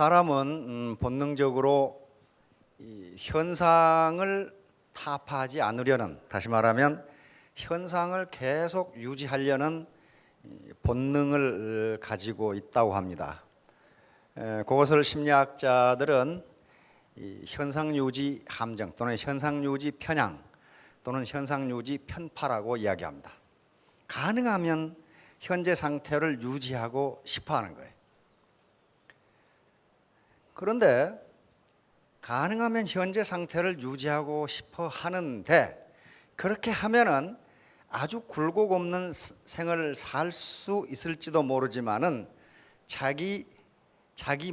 사람은 본능적으로 이 현상을 타파하지 않으려는, 다시 말하면 현상을 계속 유지하려는 본능을 가지고 있다고 합니다. 그것을 심리학자들은 이 현상유지 함정 또는 현상유지 편향 또는 현상유지 편파라고 이야기합니다. 가능하면 현재 상태를 유지하고 싶어 하는 거예요. 그런데 가능하면 현재 상태를 유지하고 싶어 하는데, 그렇게 하면은 아주 굴곡 없는 생을 살 수 있을지도 모르지만은 자기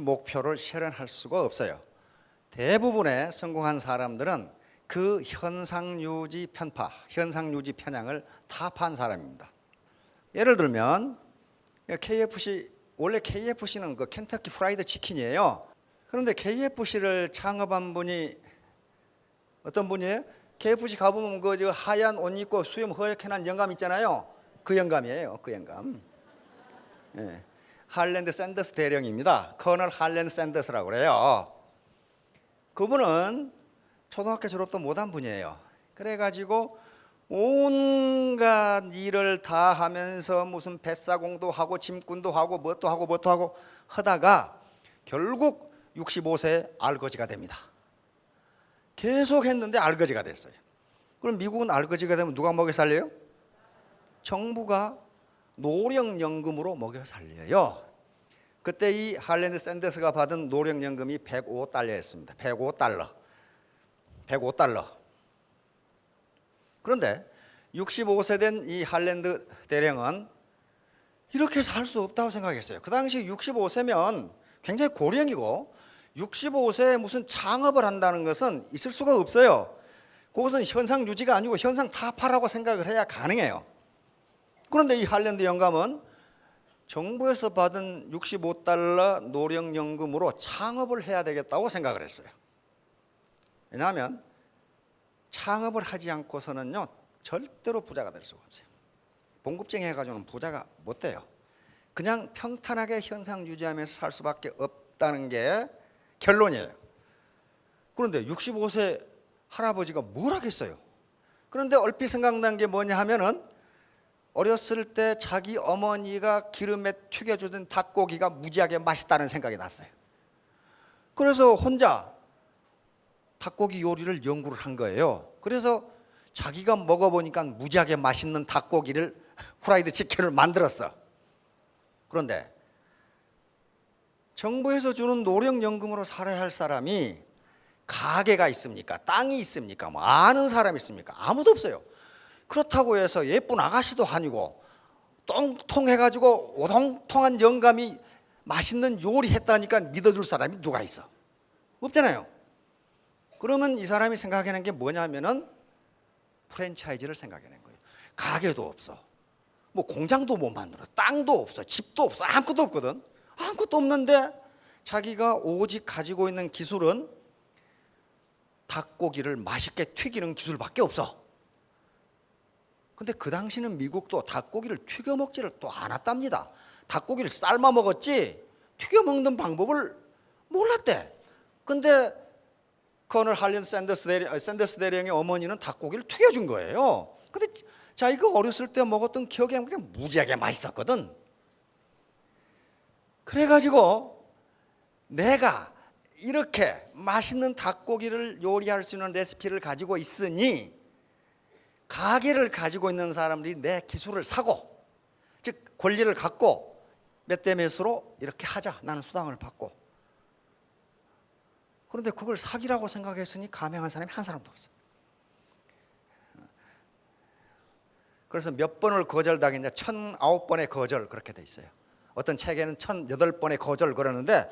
목표를 실현할 수가 없어요. 대부분의 성공한 사람들은 그 현상 유지 편파, 현상 유지 편향을 타파한 사람입니다. 예를 들면 KFC, 원래 KFC는 그 켄터키 프라이드 치킨이에요. 그런데 KFC를 창업한 분이 어떤 분이에요? KFC 가보면 그 하얀 옷 입고 수염 허옇게 난 영감 있잖아요. 그 영감이에요. 그 영감. 예. 할랜드 샌더스 대령입니다. 커널 할랜드 샌더스라고 그래요. 그분은 초등학교 졸업도 못한 분이에요. 그래가지고 온갖 일을 다 하면서 무슨 뱃사공도 하고 짐꾼도 하고 뭣도 하고 하다가 결국 65세에 알거지가 됩니다. 계속 했는데 알거지가 됐어요. 그럼 미국은 알거지가 되면 누가 먹여 살려요? 정부가 노령연금으로 먹여 살려요. 그때 이 할랜드 샌더스가 받은 노령연금이 $105였습니다. $105. 그런데 65세 된 이 할랜드 대령은 이렇게 살 수 없다고 생각했어요. 그 당시 65세면 굉장히 고령이고 65세에 무슨 창업을 한다는 것은 있을 수가 없어요. 그것은 현상 유지가 아니고 현상 타파라고 생각을 해야 가능해요. 그런데 이 할랜드 영감은 정부에서 받은 $65 노령연금으로 창업을 해야 되겠다고 생각을 했어요. 왜냐하면 창업을 하지 않고서는요 절대로 부자가 될 수가 없어요. 봉급쟁이 해가지고는 부자가 못 돼요. 그냥 평탄하게 현상 유지하면서 살 수밖에 없다는 게 결론이에요. 그런데 65세 할아버지가 뭘 하겠어요? 그런데 얼핏 생각난 게 뭐냐 하면은 어렸을 때 자기 어머니가 기름에 튀겨주던 닭고기가 무지하게 맛있다는 생각이 났어요. 그래서 혼자 닭고기 요리를 연구를 한 거예요. 그래서 자기가 먹어보니까 무지하게 맛있는 닭고기를 후라이드 치킨을 만들었어. 그런데 정부에서 주는 노령연금으로 살아야 할 사람이 가게가 있습니까? 땅이 있습니까? 뭐 아는 사람이 있습니까? 아무도 없어요. 그렇다고 해서 예쁜 아가씨도 아니고 똥통해가지고 오동통한 영감이 맛있는 요리했다니까 믿어줄 사람이 누가 있어? 없잖아요. 그러면 이 사람이 생각해낸 게 뭐냐면은 프랜차이즈를 생각해낸 거예요. 가게도 없어, 뭐 공장도 못 만들어, 땅도 없어, 집도 없어, 아무것도 없거든. 아무것도 없는데 자기가 오직 가지고 있는 기술은 닭고기를 맛있게 튀기는 기술밖에 없어. 근데 그 당시는 미국도 닭고기를 튀겨 먹지를 또 않았답니다. 닭고기를 삶아 먹었지 튀겨 먹는 방법을 몰랐대. 근데 커널 할랜드 샌더스 대령의 어머니는 닭고기를 튀겨준 거예요. 근데 자기가 어렸을 때 먹었던 기억이 그냥 무지하게 맛있었거든. 그래가지고 내가 이렇게 맛있는 닭고기를 요리할 수 있는 레시피를 가지고 있으니 가게를 가지고 있는 사람들이 내 기술을 사고, 즉 권리를 갖고 몇 대 몇으로 이렇게 하자, 나는 수당을 받고. 그런데 그걸 사기라고 생각했으니 감행한 사람이 한 사람도 없어. 그래서 몇 번을 거절당했냐, 1009번의 거절 그렇게 돼 있어요. 어떤 책에는 1008번의 거절 그러는데,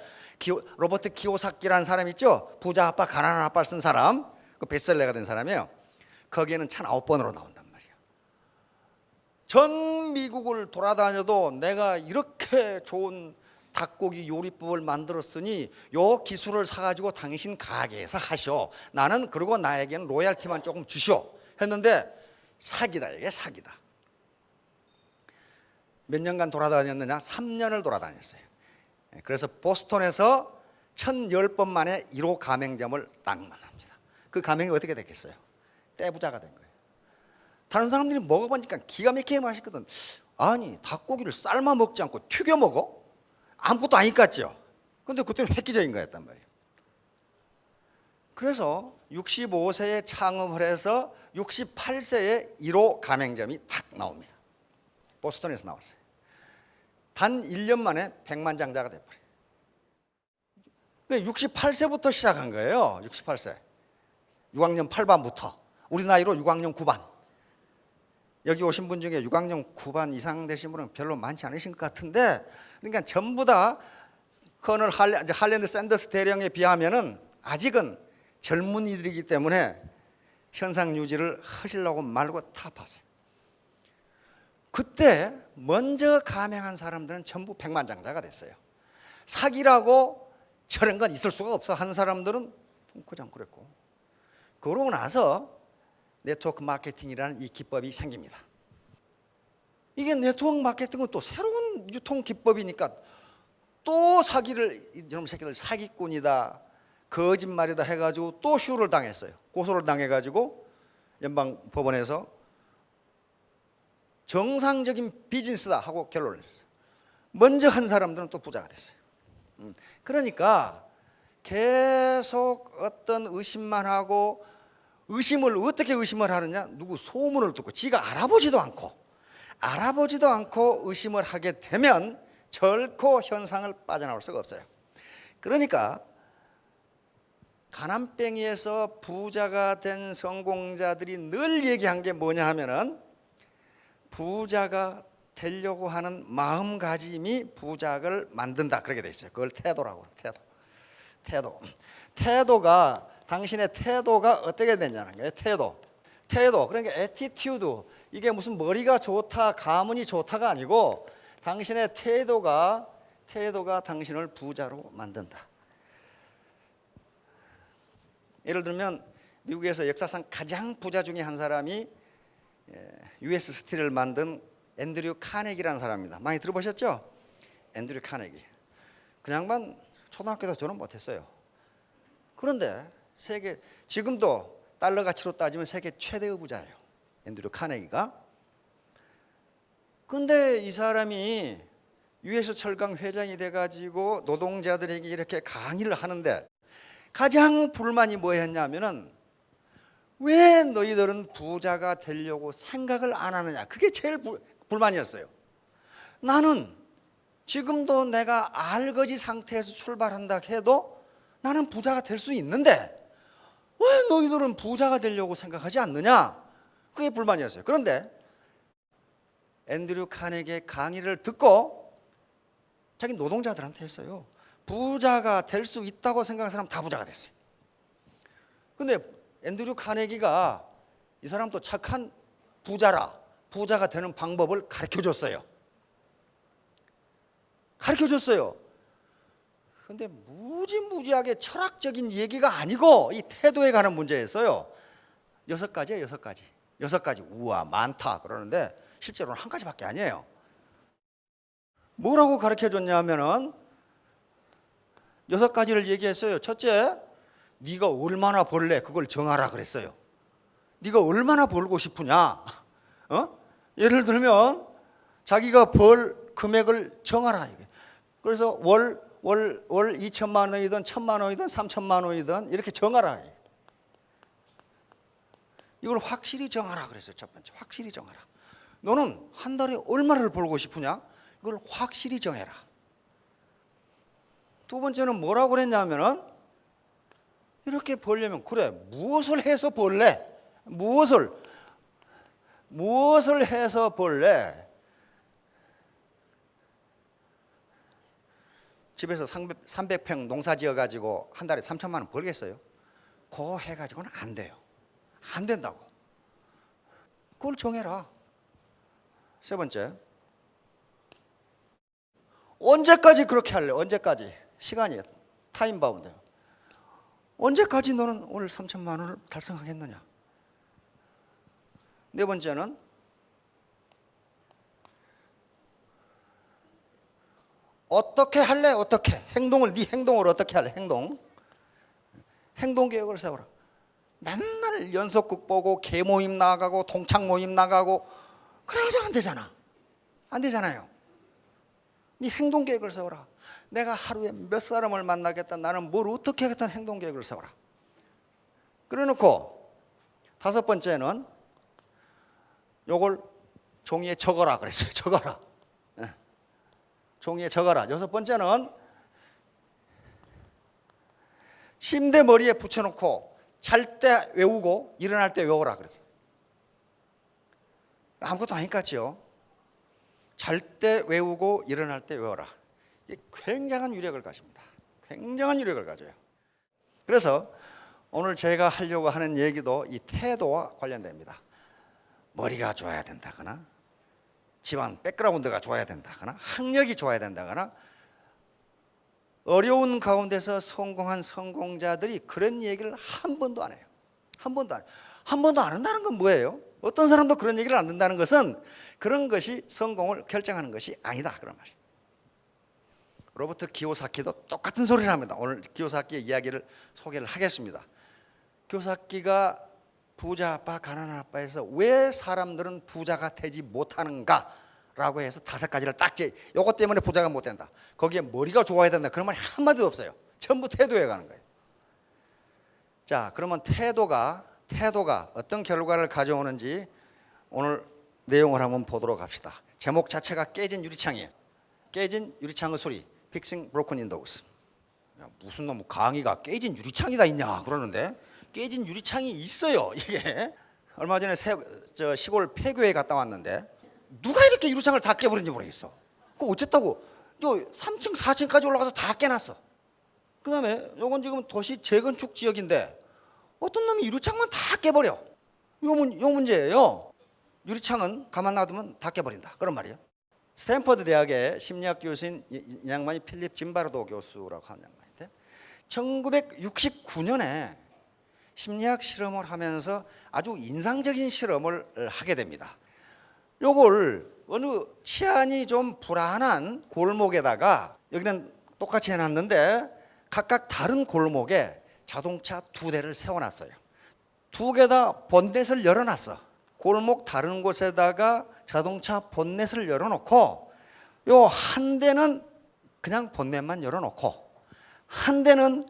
로버트 키오사키라는 사람 있죠? 부자 아빠 가난한 아빠를 쓴 사람, 그 베스트셀러가 된 사람이에요. 거기에는 1009번으로 나온단 말이에요. 전 미국을 돌아다녀도 내가 이렇게 좋은 닭고기 요리법을 만들었으니 요 기술을 사가지고 당신 가게에서 하시오. 나는 그리고 나에게는 로얄티만 조금 주시오. 했는데 사기다, 이게 사기다. 몇 년간 돌아다녔느냐? 3년을 돌아다녔어요. 그래서 보스턴에서 1010번 만에 1호 가맹점을 딱 만납니다. 그 가맹이 어떻게 됐겠어요? 떼부자가 된 거예요. 다른 사람들이 먹어보니까 기가 막히게 맛있거든. 아니, 닭고기를 삶아 먹지 않고 튀겨 먹어? 아무것도 아닐 것 같죠? 근데 그때는 획기적인 거였단 말이에요. 그래서 65세에 창업을 해서 68세에 1호 가맹점이 탁 나옵니다. 보스턴에서 나왔어요. 단 1년 만에 100만 장자가 돼버려요. 68세부터 시작한 거예요. 68세. 6학년 8반부터. 우리 나이로 6학년 9반. 여기 오신 분 중에 6학년 9반 이상 되신 분은 별로 많지 않으신 것 같은데, 그러니까 전부 다 커널 할랜드 샌더스 대령에 비하면은 아직은 젊은이들이기 때문에 현상 유지를 하시려고 말고 타파세요. 그때 먼저 가맹한 사람들은 전부 백만장자가 됐어요. 사기라고 저런 건 있을 수가 없어 한 사람들은 그냥 그랬고, 그러고 나서 네트워크 마케팅이라는 이 기법이 생깁니다. 이게 네트워크 마케팅은 또 새로운 유통 기법이니까 또 사기를, 이놈 새끼들 사기꾼이다, 거짓말이다 해가지고 또 쇼를 당했어요. 고소를 당해가지고 연방법원에서 정상적인 비즈니스다 하고 결론을 내렸어요. 먼저 한 사람들은 또 부자가 됐어요. 그러니까 계속 어떤 의심만 하고, 의심을 어떻게 의심을 하느냐? 누구 소문을 듣고, 지가 알아보지도 않고 의심을 하게 되면 결코 현상을 빠져나올 수가 없어요. 그러니까 가난뱅이에서 부자가 된 성공자들이 늘 얘기한 게 뭐냐 하면은, 부자가 되려고 하는 마음가짐이 부자를 만든다, 그렇게 돼 있어요. 그걸 태도라고. 태도가, 당신의 태도가 어떻게 되냐는 거예요. 태도, 그러니까 애티튜드, 이게 무슨 머리가 좋다, 가문이 좋다가 아니고 당신의 태도가 당신을 부자로 만든다. 예를 들면 미국에서 역사상 가장 부자 중에 한 사람이 US 스틸을 만든 앤드류 카네기라는 사람입니다. 많이 들어보셨죠? 앤드류 카네기. 그 양반 초등학교도 저는 못했어요. 그런데 지금도 달러 가치로 따지면 세계 최대의 부자예요, 앤드류 카네기가. 그런데 이 사람이 US 철강 회장이 돼가지고 노동자들에게 이렇게 강의를 하는데 가장 불만이 뭐였냐면은, 왜 너희들은 부자가 되려고 생각을 안 하느냐, 그게 제일 불만이었어요. 나는 지금도 내가 알거지 상태에서 출발한다 해도 나는 부자가 될 수 있는데 왜 너희들은 부자가 되려고 생각하지 않느냐, 그게 불만이었어요. 그런데 앤드류 카네기의 강의를 듣고 자기 노동자들한테 했어요. 부자가 될 수 있다고 생각하는 사람 다 부자가 됐어요. 근데 앤드류 카네기가 이 사람도 착한 부자가 되는 방법을 가르쳐줬어요. 근데 무지무지하게 철학적인 얘기가 아니고 이 태도에 관한 문제였어요. 6가지예요, 6가지. 우와, 많다 그러는데 실제로는 한 가지밖에 아니에요. 뭐라고 가르쳐줬냐면은 6가지를 얘기했어요. 첫째, 네가 얼마나 벌래 그걸 정하라 그랬어요. 네가 얼마나 벌고 싶으냐, 예를 들면 자기가 벌 금액을 정하라. 그래서 월 2천만 원이든 1,000만 원이든 3천만 원이든 이렇게 정하라. 이걸 확실히 정하라 그랬어요. 첫 번째, 확실히 정하라. 너는 한 달에 얼마를 벌고 싶으냐, 이걸 확실히 정해라. 두 번째는 뭐라고 그랬냐면은, 이렇게 벌려면 그래, 무엇을 해서 벌래? 무엇을 해서 벌래? 집에서 300평 농사 지어가지고 한 달에 3천만 원 벌겠어요? 그거 해가지고는 안 돼요. 안 된다고. 그걸 정해라. 세 번째, 언제까지 그렇게 할래? 언제까지? 시간이 타임 바운드. 언제까지 너는 오늘 3천만 원을 달성하겠느냐? 네 번째는 어떻게 할래? 어떻게? 행동을 네 행동을 어떻게 할래? 행동 계획을 세워라. 맨날 연속극 보고 개 모임 나가고 동창 모임 나가고 그래가지고 안 되잖아. 안 되잖아요. 네 행동 계획을 세워라. 내가 하루에 몇 사람을 만나겠다. 나는 뭘 어떻게 하겠다는 행동 계획을 세워라. 그래놓고 다섯 번째는 요걸 종이에 적어라 그랬어요. 적어라. 종이에 적어라. 여섯 번째는 침대 머리에 붙여놓고 잘 때 외우고 일어날 때 외워라 그랬어요. 아무것도 아닐 것 같지요? 잘 때 외우고 일어날 때 외워라. 이게 굉장한 유력을 가집니다. 굉장한 유력을 가져요. 그래서 오늘 제가 하려고 하는 얘기도 이 태도와 관련됩니다. 머리가 좋아야 된다거나 집안 백그라운드가 좋아야 된다거나 학력이 좋아야 된다거나 어려운 가운데서 성공한 성공자들이 그런 얘기를 한 번도 안 해요. 한 번도 안 해요. 한 번도 안 한다는 건 뭐예요? 어떤 사람도 그런 얘기를 안 한다는 것은 그런 것이 성공을 결정하는 것이 아니다 그런 말이에요. 로버트 기요사키도 똑같은 소리를 합니다. 오늘 기요사키의 이야기를 소개를 하겠습니다. 기요사키가 부자 아빠 가난한 아빠에서 왜 사람들은 부자가 되지 못하는가 라고 해서 다섯 가지를 딱 요것 때문에 부자가 못 된다. 거기에 머리가 좋아야 된다. 그런 말이 한마디도 없어요. 전부 태도에 가는 거예요. 자, 그러면 태도가 어떤 결과를 가져오는지 오늘 내용을 한번 보도록 합시다. 제목 자체가 깨진 유리창이에요. 깨진 유리창의 소리. Fixing Broken Windows. 무슨 놈 강의가 깨진 유리창이 다 있냐 그러는데 깨진 유리창이 있어요. 이게 얼마 전에 시골 폐교에 갔다 왔는데 누가 이렇게 유리창을 다 깨버린지 모르겠어. 그 어쨌다고 3층 4층까지 올라가서 다 깨놨어. 그 다음에 요건 지금 도시 재건축 지역인데 어떤 놈이 유리창만 다 깨버려. 요 문제예요. 유리창은 가만 놔두면 다 깨버린다 그런 말이에요. 스탠퍼드 대학의 심리학 교수인 이 양반이 필립 짐바르도 교수라고 하는 양반인데 1969년에 심리학 실험을 하면서 아주 인상적인 실험을 하게 됩니다. 요걸 어느 치안이 좀 불안한 골목에다가 여기는 똑같이 해놨는데 각각 다른 골목에 자동차 두 대를 세워놨어요. 두 개 다 본넷을 열어놨어. 골목 다른 곳에다가 자동차 본넷을 열어놓고 요 한 대는 그냥 본넷만 열어놓고 한 대는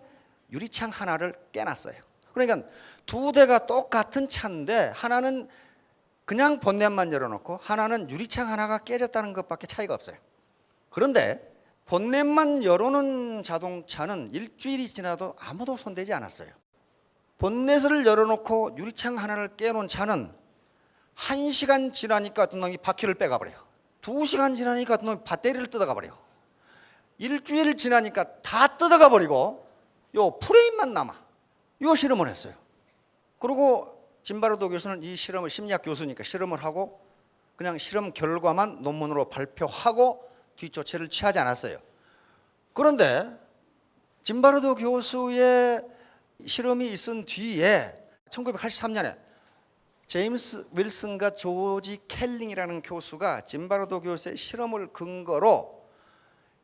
유리창 하나를 깨놨어요. 그러니까 두 대가 똑같은 차인데 하나는 그냥 본넷만 열어놓고 하나는 유리창 하나가 깨졌다는 것밖에 차이가 없어요. 그런데 본넷만 열어놓은 자동차는 일주일이 지나도 아무도 손대지 않았어요. 본넷을 열어놓고 유리창 하나를 깨놓은 차는 1시간 지나니까 어떤 놈이 바퀴를 빼가버려요. 2시간 지나니까 어떤 놈이 배터리를 뜯어가버려요. 일주일 지나니까 다 뜯어가버리고 요 프레임만 남아. 요 실험을 했어요. 그리고 짐바르도 교수는 이 실험을 심리학 교수니까 실험을 하고 그냥 실험 결과만 논문으로 발표하고 뒷조치를 취하지 않았어요. 그런데 짐바르도 교수의 실험이 있은 뒤에 1983년에 제임스 윌슨과 조지 켈링이라는 교수가 짐바르도 교수의 실험을 근거로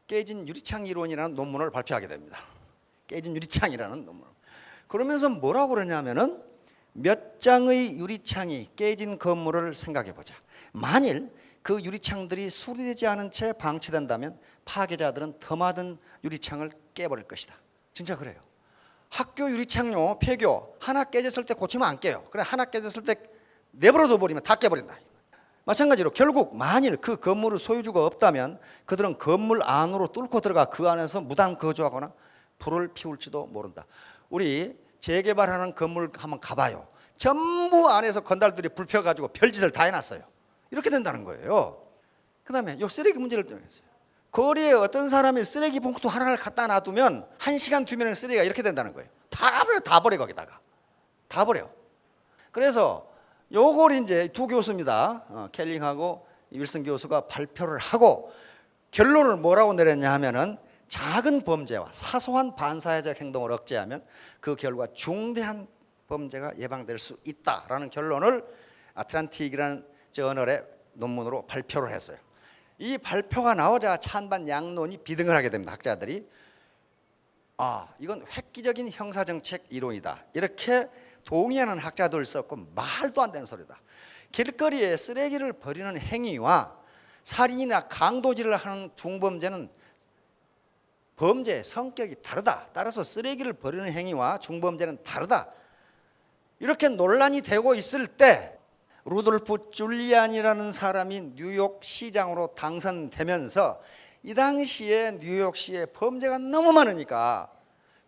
깨진 유리창 이론이라는 논문을 발표하게 됩니다. 깨진 유리창이라는 논문. 그러면서 뭐라고 그러냐면은 몇 장의 유리창이 깨진 건물을 생각해 보자. 만일 그 유리창들이 수리되지 않은 채 방치된다면 파괴자들은 더 많은 유리창을 깨버릴 것이다. 진짜 그래요. 학교 유리창요 폐교 하나 깨졌을 때 고치면 안 깨요. 그래 하나 깨졌을 때 내버려둬 버리면 다 깨버린다. 마찬가지로 결국 만일 그 건물의 소유주가 없다면 그들은 건물 안으로 뚫고 들어가 그 안에서 무단 거주하거나 불을 피울지도 모른다. 우리 재개발하는 건물 한번 가봐요. 전부 안에서 건달들이 불 펴가지고 별짓을 다 해놨어요. 이렇게 된다는 거예요. 그 다음에 요 쓰레기 문제를 정했어요. 거리에 어떤 사람이 쓰레기 봉투 하나를 갖다 놔두면 1시간 뒤면 쓰레기가 이렇게 된다는 거예요. 다 버려 거기다가. 다 버려. 그래서 요걸 이제 두 교수입니다. 켈링하고 윌슨 교수가 발표를 하고 결론을 뭐라고 내렸냐 하면은 작은 범죄와 사소한 반사회적 행동을 억제하면 그 결과 중대한 범죄가 예방될 수 있다라는 결론을 아틀란틱이라는 저널의 논문으로 발표를 했어요. 이 발표가 나오자 찬반 양론이 비등을 하게 됩니다. 학자들이 이건 획기적인 형사정책 이론이다, 이렇게 동의하는 학자도 있었고, 말도 안 되는 소리다. 길거리에 쓰레기를 버리는 행위와 살인이나 강도질을 하는 중범죄는 범죄 성격이 다르다. 따라서 쓰레기를 버리는 행위와 중범죄는 다르다. 이렇게 논란이 되고 있을 때 루돌프 줄리안이라는 사람이 뉴욕 시장으로 당선되면서 이 당시에 뉴욕시에 범죄가 너무 많으니까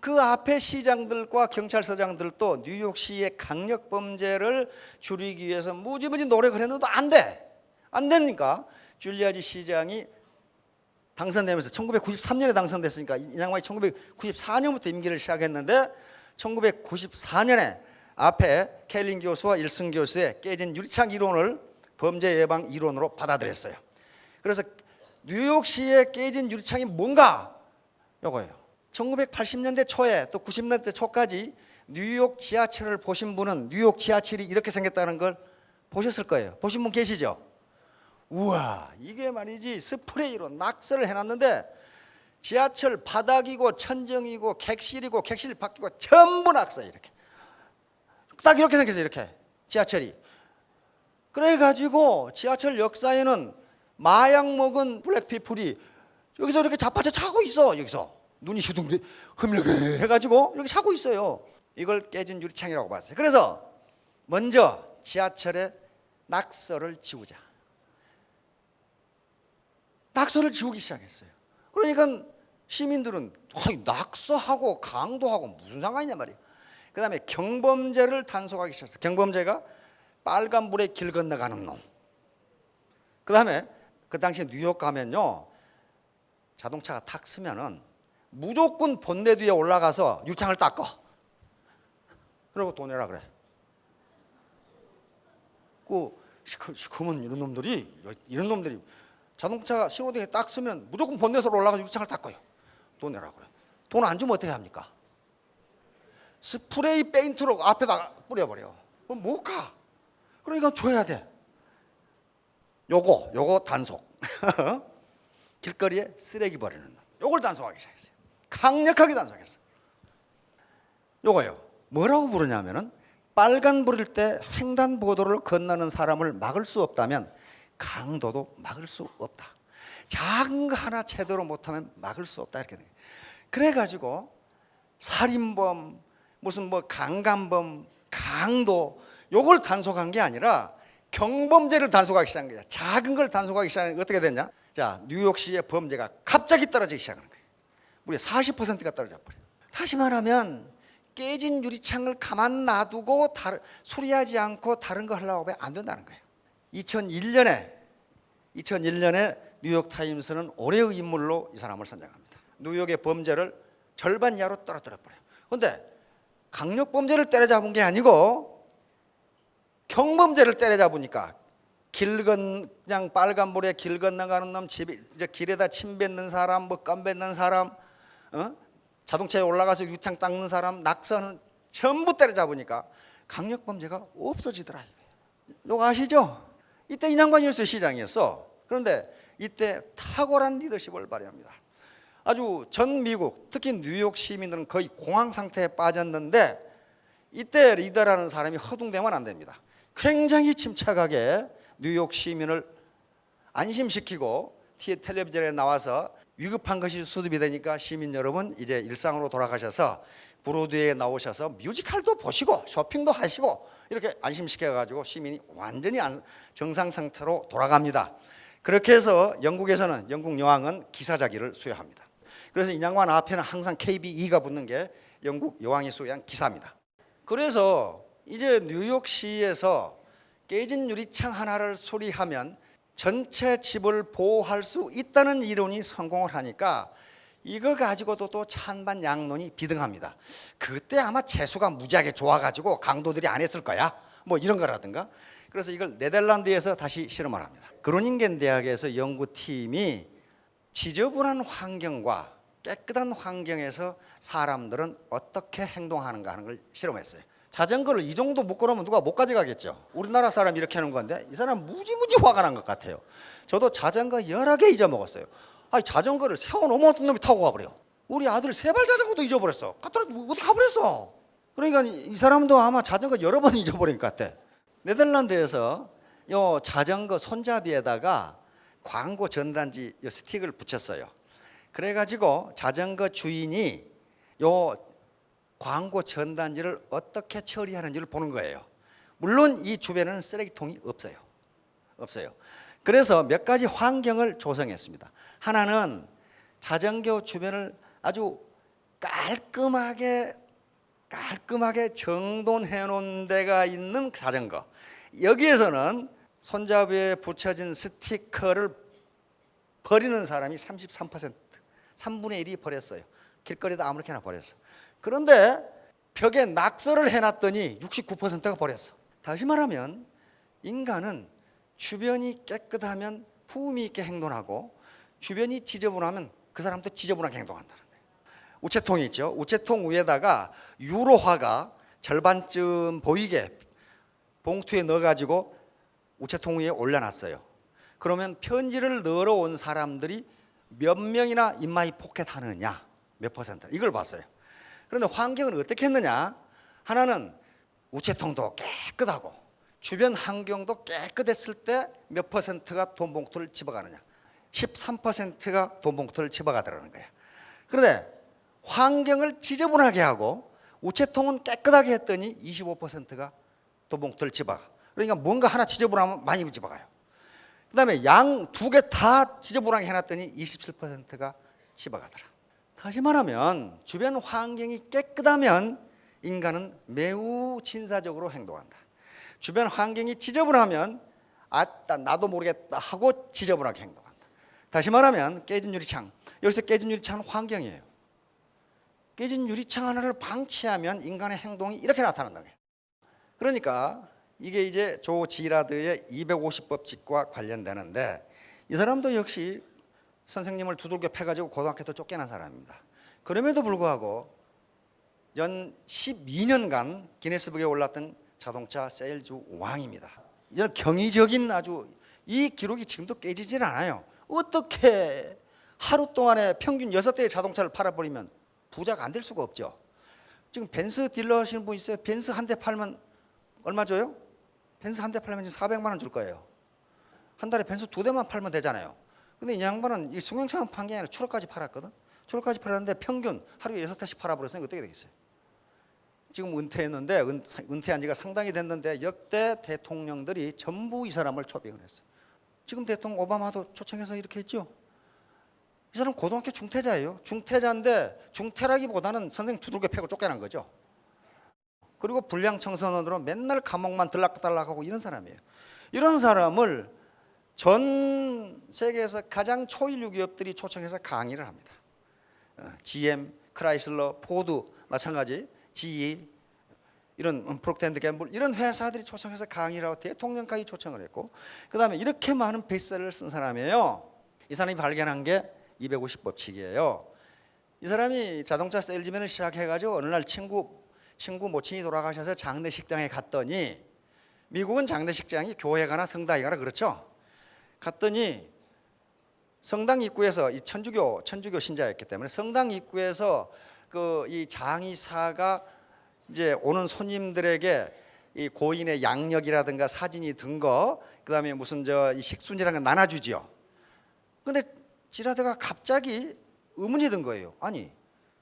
그 앞에 시장들과 경찰서장들도 뉴욕시의 강력 범죄를 줄이기 위해서 무지무지 노력을 했는데도 안 되니까 줄리아지 시장이 당선되면서 1993년에 당선됐으니까 이 양반이 1994년부터 임기를 시작했는데 1994년에 앞에 켈린 교수와 일승 교수의 깨진 유리창 이론을 범죄 예방 이론으로 받아들였어요. 그래서 뉴욕시의 깨진 유리창이 뭔가 요거예요. 1980년대 초에 또 90년대 초까지 뉴욕 지하철을 보신 분은 뉴욕 지하철이 이렇게 생겼다는 걸 보셨을 거예요. 보신 분 계시죠? 우와, 이게 말이지 스프레이로 낙서를 해놨는데 지하철 바닥이고 천정이고 객실이고 객실 밖이고 전부 낙서, 이렇게 딱 이렇게 생겼어요. 이렇게 지하철이. 그래가지고 지하철 역사에는 마약 먹은 블랙피플이 여기서 이렇게 자빠져 자고 있어. 여기서 눈이 휘둥그레 흐물흐물 해가지고 이렇게 자고 있어요. 이걸 깨진 유리창이라고 봤어요. 그래서 먼저 지하철에 낙서를 지우자. 낙서를 지우기 시작했어요. 그러니까 시민들은 낙서하고 강도하고 무슨 상관이냐 말이에요. 그 다음에 경범죄를 단속하기 시작했어요. 경범죄가 빨간불에 길 건너가는 놈. 그 다음에 그 당시 뉴욕 가면요, 자동차가 탁 쓰면은 무조건 본넷 위에 올라가서 유리창을 닦어. 그리고 돈 내라 그래. 시커먼 이런 놈들이 자동차가 신호등에 딱 쓰면 무조건 본넷으로 올라가서 유리창을 닦아요. 돈 내라 그래. 돈 안 주면 어떻게 합니까? 스프레이 페인트로 앞에다 뿌려버려. 그럼 못 가. 그러니까 줘야 돼. 요거 단속. 길거리에 쓰레기 버리는 놈. 요걸 단속하기 시작했어요. 강력하게 단속했어요. 요거요. 뭐라고 부르냐면은 빨간불일 때 횡단보도를 건너는 사람을 막을 수 없다면 강도도 막을 수 없다. 작은 거 하나 제대로 못하면 막을 수 없다. 이렇게 돼요. 그래가지고 살인범, 무슨 강간범, 강도 요걸 단속한 게 아니라 경범죄를 단속하기 시작한 거야. 작은 걸 단속하기 시작하니까 어떻게 됐냐? 자, 뉴욕시의 범죄가 갑자기 떨어지기 시작하는 거예요. 무려 40%가 떨어져 버려요. 다시 말하면 깨진 유리창을 가만 놔두고 수리하지 않고 다른 거 하려고 하면 안 된다는 거예요. 2001년에 뉴욕타임스는 올해의 인물로 이 사람을 선정합니다. 뉴욕의 범죄를 절반 이하로 떨어뜨려 버려요. 그런데 강력범죄를 때려잡은 게 아니고 경범죄를 때려잡으니까 그냥 빨간불에 길 건너가는 놈, 길에다 침 뱉는 사람, 껌 뱉는 사람, 자동차에 올라가서 유리창 닦는 사람, 낙서는 전부 때려잡으니까 강력범죄가 없어지더라. 이거 아시죠? 이때 이 양반이었어요. 시장이었어. 그런데 이때 탁월한 리더십을 발휘합니다. 아주 전 미국, 특히 뉴욕 시민들은 거의 공황 상태에 빠졌는데 이때 리더라는 사람이 허둥대면 안 됩니다. 굉장히 침착하게 뉴욕 시민을 안심시키고 텔레비전에 나와서 위급한 것이 수습이 되니까 시민 여러분 이제 일상으로 돌아가셔서 브로드웨이에 나오셔서 뮤지컬도 보시고 쇼핑도 하시고 이렇게 안심시켜가지고 시민이 완전히 정상 상태로 돌아갑니다. 그렇게 해서 영국에서는 영국 여왕은 기사자기를 수여합니다. 그래서 이 양반 앞에는 항상 KBE가 붙는 게 영국 여왕이 수여한 기사입니다. 그래서 이제 뉴욕시에서 깨진 유리창 하나를 수리하면 전체 집을 보호할 수 있다는 이론이 성공을 하니까 이거 가지고도 또 찬반 양론이 비등합니다. 그때 아마 재수가 무지하게 좋아가지고 강도들이 안 했을 거야. 뭐 이런 거라든가. 그래서 이걸 네덜란드에서 다시 실험을 합니다. 그로닝겐 대학에서 연구팀이 지저분한 환경과 깨끗한 환경에서 사람들은 어떻게 행동하는가 하는 걸 실험했어요. 자전거를 이 정도 묶어놓으면 누가 못 가져가겠죠. 우리나라 사람 이렇게 하는 건데 이 사람 무지무지 화가 난 것 같아요. 저도 자전거 여러 개 잊어먹었어요. 아니 자전거를 세워놓으면 어떤 놈이 타고 가버려. 우리 아들 세발 자전거도 잊어버렸어. 갖다 어디 가버렸어. 그러니까 이 사람도 아마 자전거 여러 번 잊어버린 것 같아. 네덜란드에서 요 자전거 손잡이에다가 광고 전단지 요 스틱을 붙였어요. 그래가지고 자전거 주인이 요 광고 전단지를 어떻게 처리하는지를 보는 거예요. 물론 이 주변에는 쓰레기통이 없어요. 그래서 몇 가지 환경을 조성했습니다. 하나는 자전거 주변을 아주 깔끔하게 정돈해 놓은 데가 있는 자전거. 여기에서는 손잡이에 붙여진 스티커를 버리는 사람이 33%, 3분의 1이 버렸어요. 길거리에다 아무렇게나 버렸어. 그런데 벽에 낙서를 해놨더니 69%가 버렸어. 다시 말하면 인간은 주변이 깨끗하면 품위 있게 행동하고 주변이 지저분하면 그 사람도 지저분하게 행동한다는 거예요. 우체통이 있죠. 우체통 위에다가 유로화가 절반쯤 보이게 봉투에 넣어가지고 우체통 위에 올려놨어요. 그러면 편지를 넣으러 온 사람들이 몇 명이나 인마이 포켓하느냐, 몇 퍼센트, 이걸 봤어요. 그런데 환경은 어떻게 했느냐? 하나는 우체통도 깨끗하고 주변 환경도 깨끗했을 때 몇 퍼센트가 돈 봉투를 집어가느냐? 13%가 돈 봉투를 집어가더라는 거예요. 그런데 환경을 지저분하게 하고 우체통은 깨끗하게 했더니 25%가 돈 봉투를 집어가. 그러니까 뭔가 하나 지저분하면 많이 집어가요. 그 다음에 양 두 개 다 지저분하게 해놨더니 27%가 집어가더라. 다시 말하면 주변 환경이 깨끗하면 인간은 매우 진사적으로 행동한다. 주변 환경이 지저분하면 아따 나도 모르겠다 하고 지저분하게 행동한다. 다시 말하면 깨진 유리창, 여기서 깨진 유리창은 환경이에요. 깨진 유리창 하나를 방치하면 인간의 행동이 이렇게 나타난다는 거예요. 그러니까 이게 이제 조 지라드의 250법칙과 관련되는데 이 사람도 역시 선생님을 두들겨 패가지고 고등학교에서 쫓겨난 사람입니다. 그럼에도 불구하고 연 12년간 기네스북에 올랐던 자동차 세일즈 왕입니다. 이런 경이적인 아주 이 기록이 지금도 깨지질 않아요. 어떻게 하루 동안에 평균 6대의 자동차를 팔아버리면 부자가 안 될 수가 없죠. 지금 벤츠 딜러 하시는 분 있어요? 벤츠 한 대 팔면 얼마 줘요? 벤츠 한 대 팔면 지금 400만 원 줄 거예요. 한 달에 벤츠 2대만 팔면 되잖아요. 근데 이 양반은 이 승용차만 판 게 아니라 추록까지 팔았거든. 추록까지 팔았는데 평균 하루에 6대씩 팔아버렸으니까 어떻게 되겠어요? 지금 은퇴했는데 은퇴한 지가 상당히 됐는데 역대 대통령들이 전부 이 사람을 초빙을 했어요. 지금 대통령 오바마도 초청해서 이렇게 했죠. 이 사람 고등학교 중퇴자예요. 중퇴자인데 중퇴라기보다는 선생님 두들겨 패고 쫓겨난 거죠. 그리고 불량 청소년으로 맨날 감옥만 들락달락하고 이런 사람이에요. 이런 사람을 전 세계에서 가장 초일류 기업들이 초청해서 강의를 합니다. GM, 크라이슬러, 포드 마찬가지, GE 이런 프록터 앤 갬블 이런 회사들이 초청해서 강의를 하고 대통령까지 초청을 했고 그 다음에 이렇게 많은 베스트셀러를 쓴 사람이에요. 이 사람이 발견한 게 250법칙이에요. 이 사람이 자동차 세일즈맨을 시작해가지고 어느 날 친구 모친이 돌아가셔서 장례식장에 갔더니 미국은 장례식장이 교회가나 성당이가나 그렇죠. 갔더니 성당 입구에서 이 천주교 신자였기 때문에 성당 입구에서 그 이 장의사가 이제 오는 손님들에게 이 고인의 양력이라든가 사진이 든 거, 그다음에 무슨 이 식순이라는 거 나눠주지요. 근데 지라드가 갑자기 의문이 든 거예요. 아니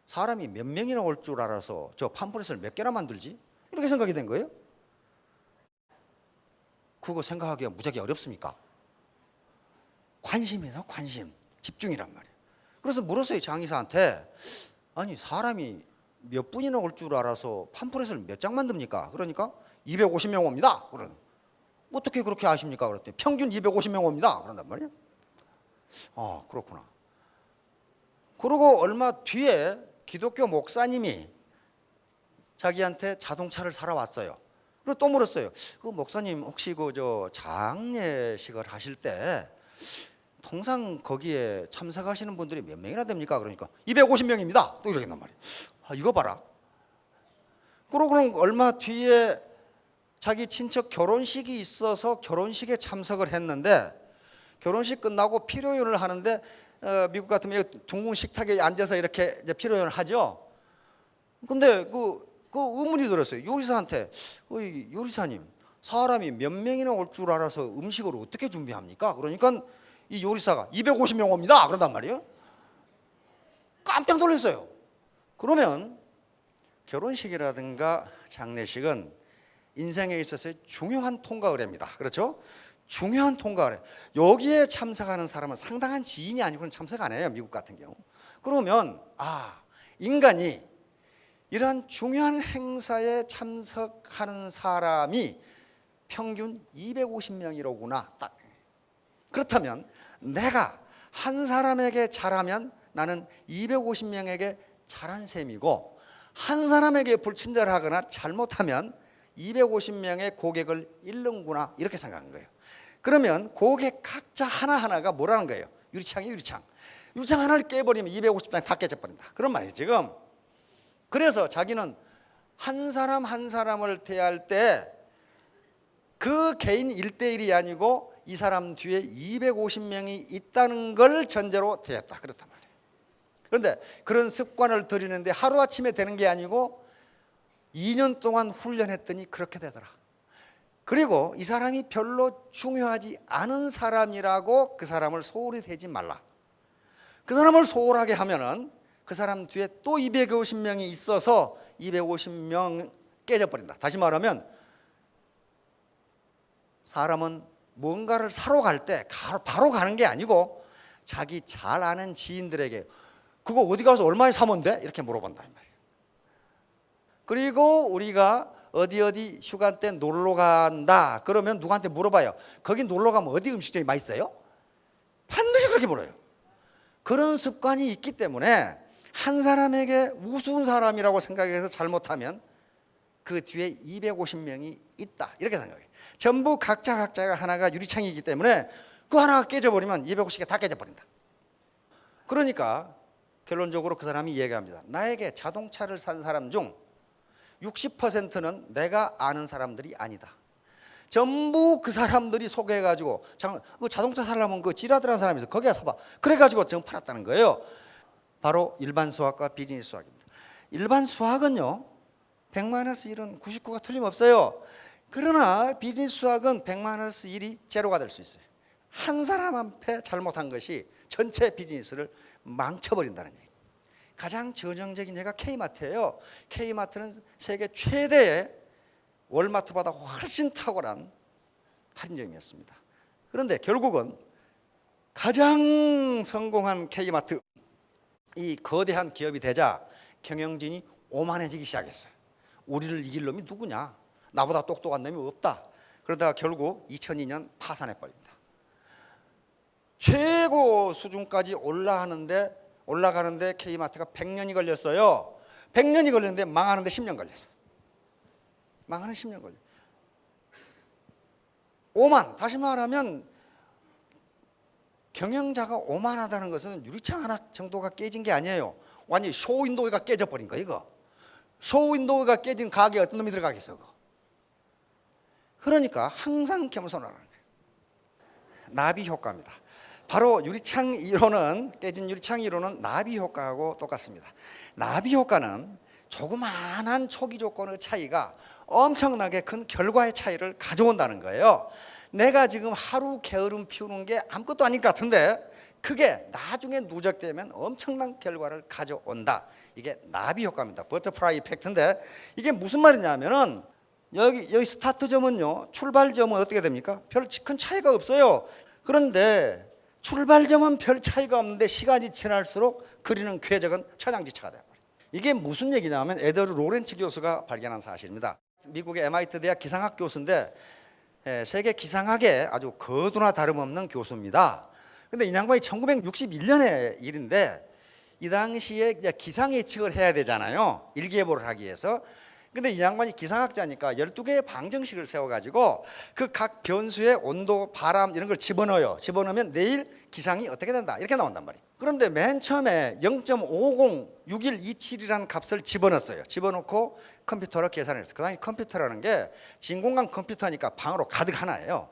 사람이 몇 명이나 올 줄 알아서 저 팜플렛을 몇 개나 만들지? 이렇게 생각이 된 거예요. 그거 생각하기가 무지하게 어렵습니까? 관심이죠, 관심. 집중이란 말이에요. 그래서 물었어요, 장의사한테. 아니 사람이 몇 분이나 올 줄 알아서 팜플렛을 몇 장 만듭니까? 그러니까 250명 옵니다. 그러는. 어떻게 그렇게 아십니까? 그랬더니 평균 250명 옵니다. 그런단 말이에요. 아, 그렇구나. 그러고 얼마 뒤에 기독교 목사님이 자기한테 자동차를 사러 왔어요. 그리고 또 물었어요. 그 목사님 혹시 그 저 장례식을 하실 때 통상 거기에 참석하시는 분들이 몇 명이나 됩니까? 그러니까 250명입니다. 또 이러겠단 말이에요. 아, 이거 봐라. 그러고는 얼마 뒤에 자기 친척 결혼식이 있어서 결혼식에 참석을 했는데, 결혼식 끝나고 피로연을 하는데 미국 같으면 둥근 식탁에 앉아서 이렇게 이제 피로연을 하죠. 근데 그 의문이 들었어요. 요리사한테, 요리사님, 사람이 몇 명이나 올 줄 알아서 음식을 어떻게 준비합니까? 그러니까 이 요리사가 250명 옵니다 그런단 말이에요. 깜짝 놀랐어요. 그러면 결혼식이라든가 장례식은 인생에 있어서의 중요한 통과 의례입니다. 그렇죠? 중요한 통과 의례. 여기에 참석하는 사람은 상당한 지인이 아니고는 참석 안 해요, 미국 같은 경우. 그러면 인간이 이러한 중요한 행사에 참석하는 사람이 평균 250명이로구나. 딱. 그렇다면 내가 한 사람에게 잘하면 나는 250명에게 잘한 셈이고, 한 사람에게 불친절하거나 잘못하면 250명의 고객을 잃는구나, 이렇게 생각한 거예요. 그러면 고객 각자 하나하나가 뭐라는 거예요? 유리창이에요, 유리창. 유리창 하나를 깨버리면 250장이 다 깨져버린다, 그런 말이에요 지금. 그래서 자기는 한 사람 한 사람을 대할 때 그 개인 1대1이 아니고 이 사람 뒤에 250명이 있다는 걸 전제로 대했다, 그렇단 말이에요. 그런데 그런 습관을 들이는데 하루아침에 되는 게 아니고 2년 동안 훈련했더니 그렇게 되더라. 그리고 이 사람이 별로 중요하지 않은 사람이라고 그 사람을 소홀히 대지 말라. 그 사람을 소홀하게 하면은 그 사람 뒤에 또 250명이 있어서 250명 깨져버린다. 다시 말하면 사람은 뭔가를 사러 갈 때 바로 가는 게 아니고 자기 잘 아는 지인들에게 그거 어디 가서 얼마에 사면 돼? 이렇게 물어본다 이 말이에요. 그리고 우리가 어디 휴가 때 놀러 간다 그러면 누구한테 물어봐요. 거기 놀러 가면 어디 음식점이 맛있어요? 반드시 그렇게 물어요. 그런 습관이 있기 때문에 한 사람에게 우스운 사람이라고 생각해서 잘못하면 그 뒤에 250명이 있다, 이렇게 생각해요. 전부 각자가 하나가 유리창이기 때문에 그 하나가 깨져버리면 250개 다 깨져버린다. 그러니까 결론적으로 그 사람이 얘기합니다. 나에게 자동차를 산 사람 중 60%는 내가 아는 사람들이 아니다. 전부 그 사람들이 소개해가지고 그 자동차 살려면 그 지라드라는 사람이 있어, 거기 가서 봐. 그래가지고 지금 팔았다는 거예요. 바로 일반 수학과 비즈니스 수학입니다. 일반 수학은요 100-1은 99가 틀림없어요. 그러나 비즈니스 수학은 100-1이 제로가 될 수 있어요. 한 사람 앞에 잘못한 것이 전체 비즈니스를 망쳐버린다는 얘기. 가장 전형적인 예가 K마트예요. K마트는 세계 최대의 월마트보다 훨씬 탁월한 할인점이었습니다. 그런데 결국은 가장 성공한 K마트, 이 거대한 기업이 되자 경영진이 오만해지기 시작했어요. 우리를 이길 놈이 누구냐? 나보다 똑똑한 놈이 없다. 그러다가 결국 2002년 파산해버립니다. 최고 수준까지 올라가는데 K마트가 100년이 걸렸어요. 100년이 걸렸는데 망하는데 10년 걸렸어요. 망하는 10년 걸렸어요. 오만, 다시 말하면 경영자가 오만하다는 것은 유리창 하나 정도가 깨진 게 아니에요. 완전히 쇼윈도우가 깨져버린 거, 이거. 쇼윈도우가 깨진 가게에 어떤 놈이 들어가겠어, 그거. 그러니까 항상 겸손하라는 거예요. 나비 효과입니다. 바로 유리창 이론은, 깨진 유리창 이론은 나비 효과하고 똑같습니다. 나비 효과는 조그마한 초기 조건의 차이가 엄청나게 큰 결과의 차이를 가져온다는 거예요. 내가 지금 하루 게으름 피우는 게 아무것도 아닌 것 같은데 그게 나중에 누적되면 엄청난 결과를 가져온다. 이게 나비 효과입니다. 버터프라이 이펙트인데 이게 무슨 말이냐면은 여기 스타트점은요, 출발점은 어떻게 됩니까? 별 큰 차이가 없어요. 그런데 출발점은 별 차이가 없는데 시간이 지날수록 그리는 궤적은 천양지차가 돼요. 이게 무슨 얘기냐면 에드워드 로렌츠 교수가 발견한 사실입니다. 미국의 MIT 대학 기상학 교수인데 세계 기상학에 아주 거두나 다름없는 교수입니다. 근데 이 양반이 1961년의 일인데 이 당시에 기상 예측을 해야 되잖아요. 일기예보를 하기 위해서. 근데 이 양반이 기상학자니까 12개의 방정식을 세워가지고 그 각 변수의 온도, 바람 이런 걸 집어넣어요. 집어넣으면 내일 기상이 어떻게 된다 이렇게 나온단 말이에요. 그런데 맨 처음에 0.506127이라는 값을 집어넣었어요. 집어넣고 컴퓨터로 계산을 했어요. 그 당시 컴퓨터라는 게 진공관 컴퓨터니까 방으로 가득 하나예요.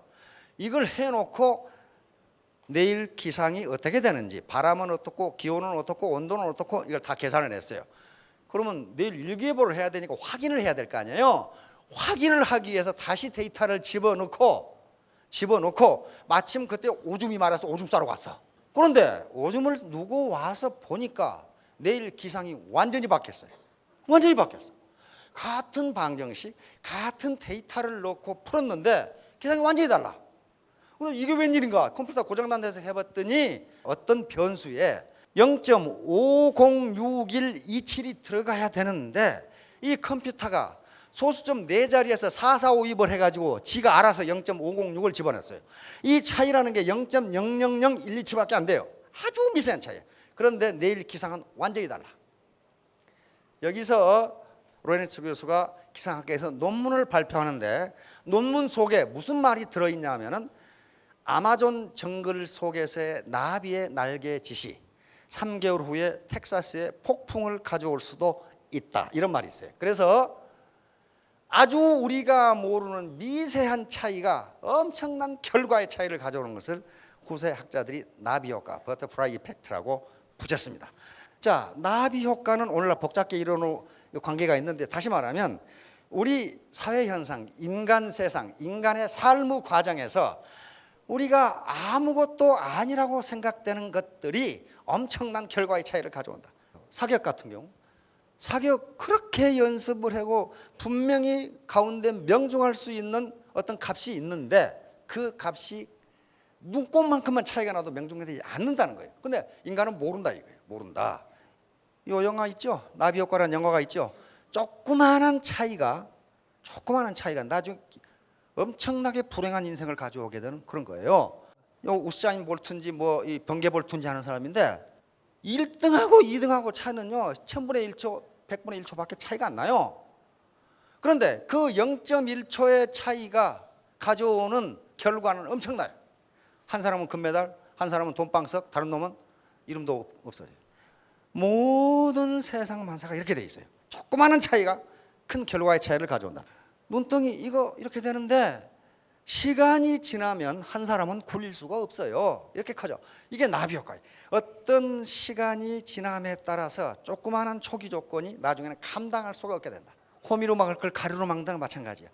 이걸 해놓고 내일 기상이 어떻게 되는지, 바람은 어떻고 기온은 어떻고 온도는 어떻고 이걸 다 계산을 했어요. 그러면 내일 일기예보를 해야 되니까 확인을 해야 될 거 아니에요. 확인을 하기 위해서 다시 데이터를 집어넣고 마침 그때 오줌이 말아서 오줌 싸러 갔어. 그런데 오줌을 누고 와서 보니까 내일 기상이 완전히 바뀌었어요. 완전히 바뀌었어. 같은 방정식, 같은 데이터를 넣고 풀었는데 기상이 완전히 달라. 그럼 이게 웬일인가? 컴퓨터 고장난 데서 해봤더니 어떤 변수에 0.506127이 들어가야 되는데 이 컴퓨터가 소수점 4자리에서 4452을 해가지고 지가 알아서 0.506을 집어넣었어요. 이 차이라는 게 0.000127밖에 안 돼요. 아주 미세한 차이예요. 그런데 내일 기상은 완전히 달라. 여기서 로렌츠 교수가 기상학계에서 논문을 발표하는데 논문 속에 무슨 말이 들어있냐면은 아마존 정글 속에서의 나비의 날개 짓이 3개월 후에 텍사스에 폭풍을 가져올 수도 있다 이런 말이 있어요. 그래서 아주 우리가 모르는 미세한 차이가 엄청난 결과의 차이를 가져오는 것을 후세 학자들이 나비 효과, 버터프라이 이펙트라고 붙였습니다. 자, 나비 효과는 오늘날 복잡하게 이루어놓은 관계가 있는데 다시 말하면 우리 사회 현상, 인간 세상, 인간의 삶의 과정에서 우리가 아무것도 아니라고 생각되는 것들이 엄청난 결과의 차이를 가져온다. 사격 같은 경우 사격 그렇게 연습을 하고 분명히 가운데 명중할 수 있는 어떤 값이 있는데 그 값이 눈곱만큼만 차이가 나도 명중되지 않는다는 거예요. 근데 인간은 모른다 이거예요. 모른다. 이 영화 있죠? 나비 효과라는 영화가 있죠? 조그마한 차이가 나중에 엄청나게 불행한 인생을 가져오게 되는 그런 거예요. 요 우사인 볼트인지 뭐 이 번개 볼트인지 하는 사람인데 1등하고 2등하고 차이는요 1000분의 1초, 100분의 1초밖에 차이가 안 나요. 그런데 그 0.1초의 차이가 가져오는 결과는 엄청나요. 한 사람은 금메달, 한 사람은 돈방석, 다른 놈은 이름도 없어요. 모든 세상 만사가 이렇게 돼 있어요. 조그마한 차이가 큰 결과의 차이를 가져온다. 눈덩이 이거 이렇게 되는데 시간이 지나면 한 사람은 굴릴 수가 없어요. 이렇게 커져. 이게 나비 효과예요. 어떤 시간이 지남에 따라서 조그마한 초기 조건이 나중에는 감당할 수가 없게 된다. 호미로 막을 걸 가루로 막는 거랑 마찬가지야.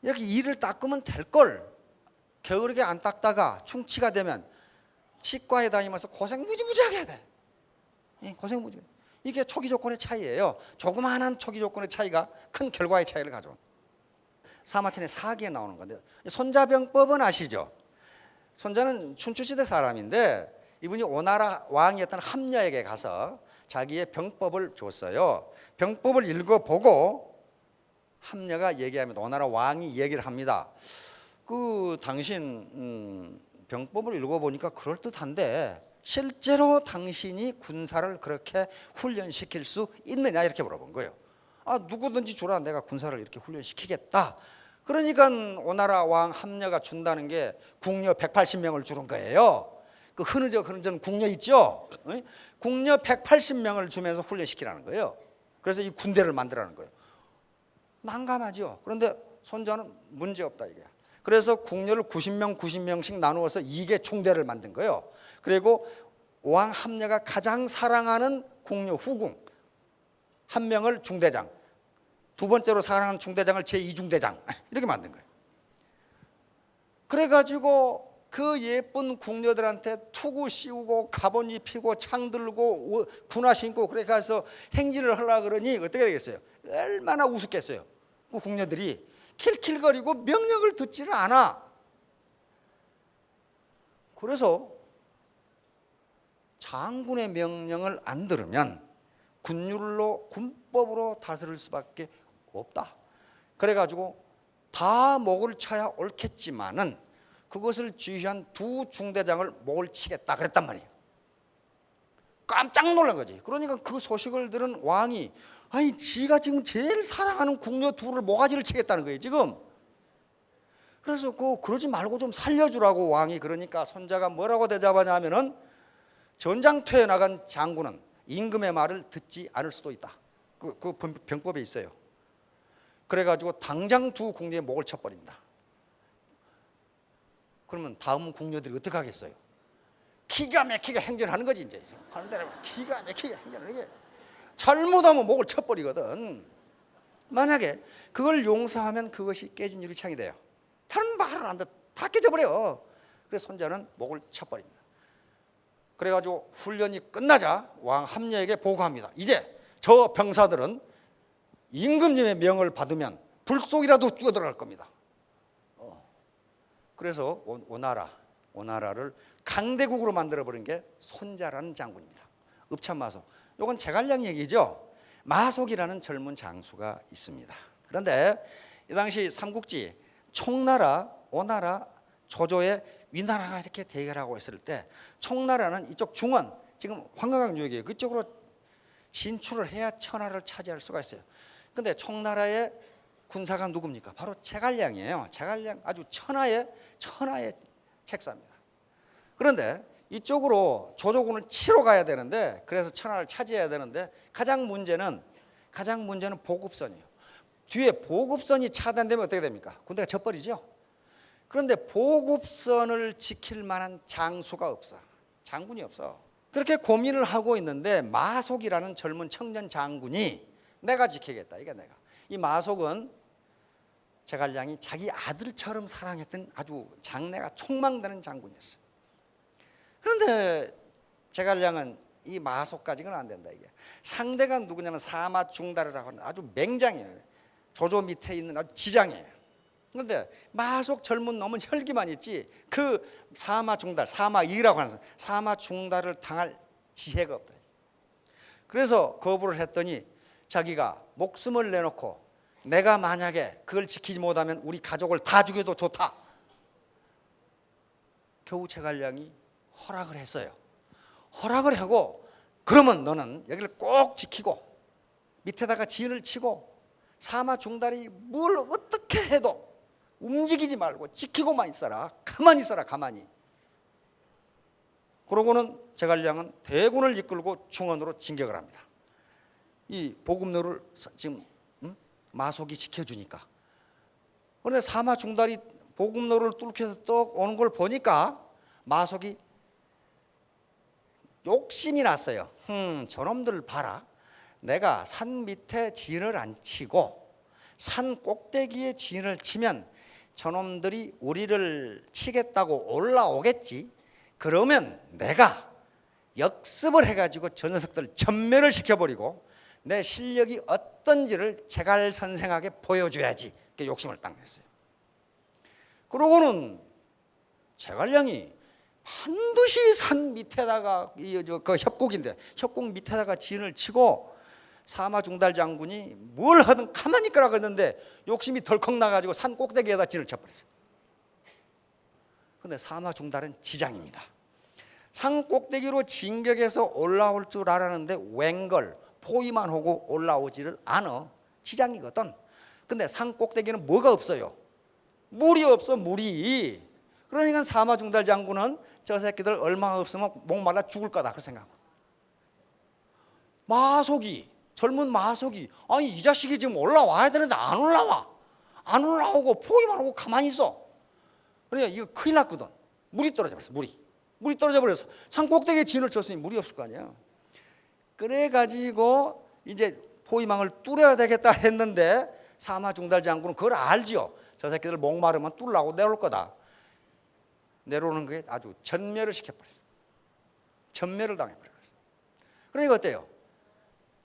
이렇게 이를 닦으면 될 걸 겨울에 안 닦다가 충치가 되면 치과에 다니면서 고생 무지무지하게 해야 돼. 고생 무지. 이게 초기 조건의 차이예요. 조그마한 초기 조건의 차이가 큰 결과의 차이를 가져온다. 사마천의 사기에 나오는 건데 손자병법은 아시죠? 손자는 춘추시대 사람인데 이분이 오나라 왕이었던 함녀에게 가서 자기의 병법을 줬어요. 병법을 읽어보고 함녀가 얘기합니다. 오나라 왕이 얘기를 합니다. 그 당신 병법을 읽어보니까 그럴듯한데 실제로 당신이 군사를 그렇게 훈련시킬 수 있느냐 이렇게 물어본 거예요. 아, 누구든지 주라, 내가 군사를 이렇게 훈련시키겠다. 그러니까 오나라 왕 함녀가 준다는 게 궁녀 180명을 주는 거예요. 그 흐느적 궁녀 있죠? 궁녀 180명을 주면서 훈련시키라는 거예요. 그래서 이 군대를 만들라는 거예요. 난감하죠. 그런데 손자는 문제없다 이게. 그래서 궁녀를 90명씩 나누어서 2개 총대를 만든 거예요. 그리고 왕 함녀가 가장 사랑하는 궁녀 후궁 한 명을 중대장, 두 번째로 사랑하는 중대장을 제2중대장 이렇게 만든 거예요. 그래가지고 그 예쁜 궁녀들한테 투구 씌우고 가본 입히고 창 들고 군화 신고 그래 가서 행진을 하려고 그러니 어떻게 되겠어요? 얼마나 우습겠어요. 그 궁녀들이 킬킬거리고 명령을 듣지를 않아. 그래서 장군의 명령을 안 들으면 군율로 군법으로 다스릴 수밖에 없다. 그래가지고 다 목을 쳐야 옳겠지만은 그것을 지휘한 두 중대장을 목을 치겠다 그랬단 말이에요. 깜짝 놀란 거지. 그러니까 그 소식을 들은 왕이 아니 지가 지금 제일 사랑하는 궁녀 둘을 모가지를 치겠다는 거예요 지금. 그래서 그러지 말고 좀 살려주라고 왕이. 그러니까 손자가 뭐라고 대답하냐 하면은 전장터에 나간 장군은 임금의 말을 듣지 않을 수도 있다. 그 병법에 있어요. 그래가지고 당장 두 궁녀의 목을 쳐버린다. 그러면 다음 궁녀들이 어떻게 하겠어요? 기가 막히게 행전하는 거지 이제. 하는 대로 기가 막히게 행전하는 게, 잘못하면 목을 쳐버리거든. 만약에 그걸 용서하면 그것이 깨진 유리창이 돼요. 다른 말을 안 한다. 다 깨져버려. 그래서 손자는 목을 쳐버립니다. 그래가지고 훈련이 끝나자 왕 함녀에게 보고합니다. 이제 저 병사들은 임금님의 명을 받으면 불 속이라도 뛰어들어갈 겁니다. 그래서 오나라를 강대국으로 만들어버린 게 손자라는 장군입니다. 읍참마속. 이건 제갈량 얘기죠. 마속이라는 젊은 장수가 있습니다. 그런데 이 당시 삼국지 총나라, 오나라, 조조의 위나라가 이렇게 대결하고 있을 때 총나라는 이쪽 중원, 지금 황강강 유역이에요. 그쪽으로 진출을 해야 천하를 차지할 수가 있어요. 근데 총나라의 군사가 누굽니까? 바로 제갈량이에요. 제갈량 아주 천하의 책사입니다. 그런데 이쪽으로 조조군을 치러 가야 되는데, 그래서 천하를 차지해야 되는데 가장 문제는 보급선이에요. 뒤에 보급선이 차단되면 어떻게 됩니까? 군대가 져버리죠. 그런데 보급선을 지킬 만한 장수가 없어. 장군이 없어. 그렇게 고민을 하고 있는데 마속이라는 젊은 청년 장군이 내가 지키겠다. 이게 내가. 이 마속은 제갈량이 자기 아들처럼 사랑했던 아주 장래가 촉망되는 장군이었어요. 그런데 제갈량은 이 마속까지는 안 된다. 이게 상대가 누구냐면 사마중달이라고 하는 아주 맹장이에요. 조조 밑에 있는 아주 지장이에요. 그런데 마속 젊은 놈은 혈기만 있지 그 사마중달, 사마이라고 하는 사마중달을 당할 지혜가 없다. 그래서 거부를 했더니 자기가 목숨을 내놓고 내가 만약에 그걸 지키지 못하면 우리 가족을 다 죽여도 좋다. 겨우 제갈량이 허락을 했어요. 허락을 하고 그러면 너는 여기를 꼭 지키고 밑에다가 진을 치고 사마중달이 뭘 어떻게 해도 움직이지 말고 지키고만 있어라. 가만히 있어라. 가만히. 그러고는 제갈량은 대군을 이끌고 중원으로 진격을 합니다. 이 보급로를 지금 마속이 지켜주니까. 그런데 사마중달이 보급로를 뚫고서 또 오는 걸 보니까 마속이 욕심이 났어요. 저놈들 봐라. 내가 산 밑에 진을 안 치고 산 꼭대기에 진을 치면 저놈들이 우리를 치겠다고 올라오겠지. 그러면 내가 역습을 해가지고 저 녀석들 전멸을 시켜버리고 내 실력이 어떤지를 제갈 선생에게 보여줘야지. 이렇게 욕심을 딱 냈어요. 그러고는 제갈량이 반드시 산 밑에다가 그 협곡인데 협곡 밑에다가 진을 치고 사마중달 장군이 뭘 하든 가만히 있거라 그랬는데 욕심이 덜컥 나가지고 산 꼭대기에다 진을 쳐버렸어요. 그런데 사마중달은 지장입니다. 산 꼭대기로 진격해서 올라올 줄 알았는데 웬걸 포위만 하고 올라오지를 않아. 지장이거든. 근데 산 꼭대기는 뭐가 없어요? 물이 없어. 물이. 그러니까 사마중달 장군은 저 새끼들 얼마 없으면 목말라 죽을 거다 그 생각. 마속이, 젊은 마속이 아니 이 자식이 지금 올라와야 되는데 안 올라와. 안 올라오고 포위만 하고 가만히 있어. 그러니까 이거 큰일 났거든. 물이 떨어져 버렸어. 물이 떨어져 버렸어. 산 꼭대기에 진을 쳤으니 물이 없을 거 아니야. 그래가지고 이제 포위망을 뚫어야 되겠다 했는데 사마중달 장군은 그걸 알지요. 저 새끼들 목마르면 뚫으려고 내려올 거다. 내려오는 게 아주 전멸을 시켜버렸어요. 전멸을 당해버렸어요. 그러니까 어때요?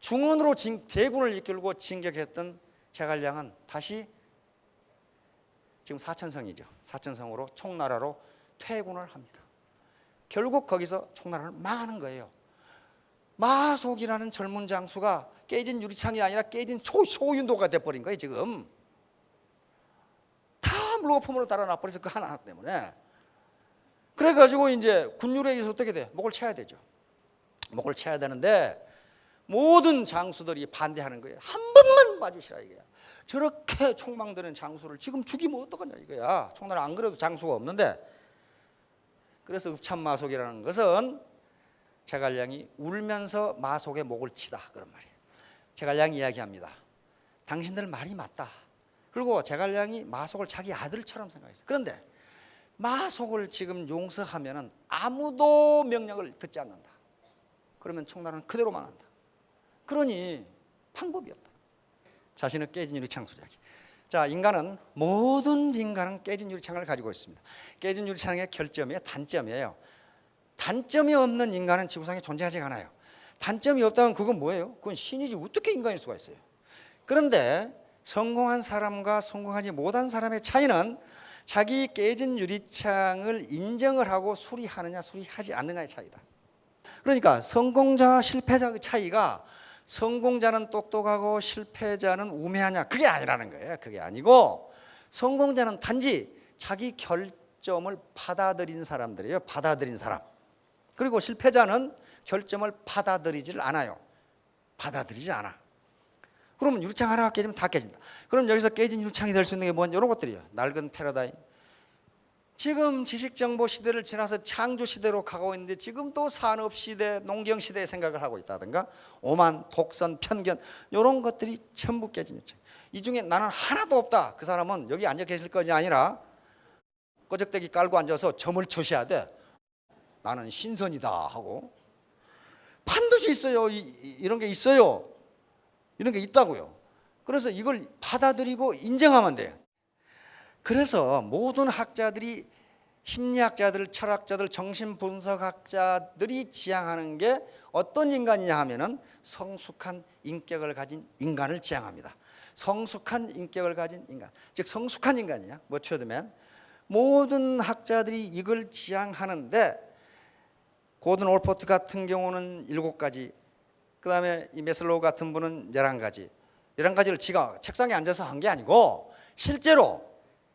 중원으로 대군을 이끌고 진격했던 제갈량은 다시 지금 사천성이죠. 사천성으로 총나라로 퇴군을 합니다. 결국 거기서 총나라를 망하는 거예요. 마속이라는 젊은 장수가 깨진 유리창이 아니라 깨진 소윤도가 돼버린 거예요. 지금 다 물거품으로 달아나버려서 그 하나 때문에. 그래가지고 이제 군율에 의해서 어떻게 돼? 목을 쳐야 되죠. 목을 쳐야 되는데 모든 장수들이 반대하는 거예요. 한 번만 봐주시라 이거야. 저렇게 총망드는 장수를 지금 죽이면 어떡하냐 이거야. 총나라 안 그래도 장수가 없는데. 그래서 읍참마속이라는 것은 제갈량이 울면서 마속의 목을 치다 그런 말이에요. 제갈량이 이야기합니다. 당신들 말이 맞다. 그리고 제갈량이 마속을 자기 아들처럼 생각했어요. 그런데 마속을 지금 용서하면 아무도 명령을 듣지 않는다. 그러면 총나라는 그대로 망한다. 그러니 방법이 없다. 자신의 깨진 유리창 수리하기. 자, 모든 인간은 깨진 유리창을 가지고 있습니다. 깨진 유리창의 결점이에요, 단점이에요. 단점이 없는 인간은 지구상에 존재하지 않아요. 단점이 없다면 그건 뭐예요? 그건 신이지 어떻게 인간일 수가 있어요. 그런데 성공한 사람과 성공하지 못한 사람의 차이는 자기 깨진 유리창을 인정을 하고 수리하느냐 수리하지 않느냐의 차이다. 그러니까 성공자와 실패자의 차이가 성공자는 똑똑하고 실패자는 우매하냐 그게 아니라는 거예요. 그게 아니고 성공자는 단지 자기 결점을 받아들인 사람들이에요. 받아들인 사람. 그리고 실패자는 결점을 받아들이질 않아요. 받아들이지 않아. 그러면 유리창 하나가 깨지면 다 깨진다. 그럼 여기서 깨진 유리창이 될 수 있는 게 뭐냐? 이런 것들이에요. 낡은 패러다임. 지금 지식정보 시대를 지나서 창조 시대로 가고 있는데 지금 또 산업 시대, 농경 시대의 생각을 하고 있다든가 오만, 독선, 편견 이런 것들이 전부 깨진 유리창. 이 중에 나는 하나도 없다. 그 사람은 여기 앉아 계실 것이 아니라 꺼적대기 깔고 앉아서 점을 쳐셔야 돼. 나는 신선이다 하고 반드시 있어요. 이런 게 있어요. 이런 게 있다고요. 그래서 이걸 받아들이고 인정하면 돼요. 그래서 모든 학자들이 심리학자들, 철학자들, 정신분석학자들이 지향하는 게 어떤 인간이냐 하면은 성숙한 인격을 가진 인간을 지향합니다. 성숙한 인격을 가진 인간. 즉 성숙한 인간이냐? 뭐 쳐두면 모든 학자들이 이걸 지향하는데 고든 올포트 같은 경우는 7가지, 그 다음에 이 메슬로우 같은 분은 11가지. 11가지를 지가 책상에 앉아서 한 게 아니고 실제로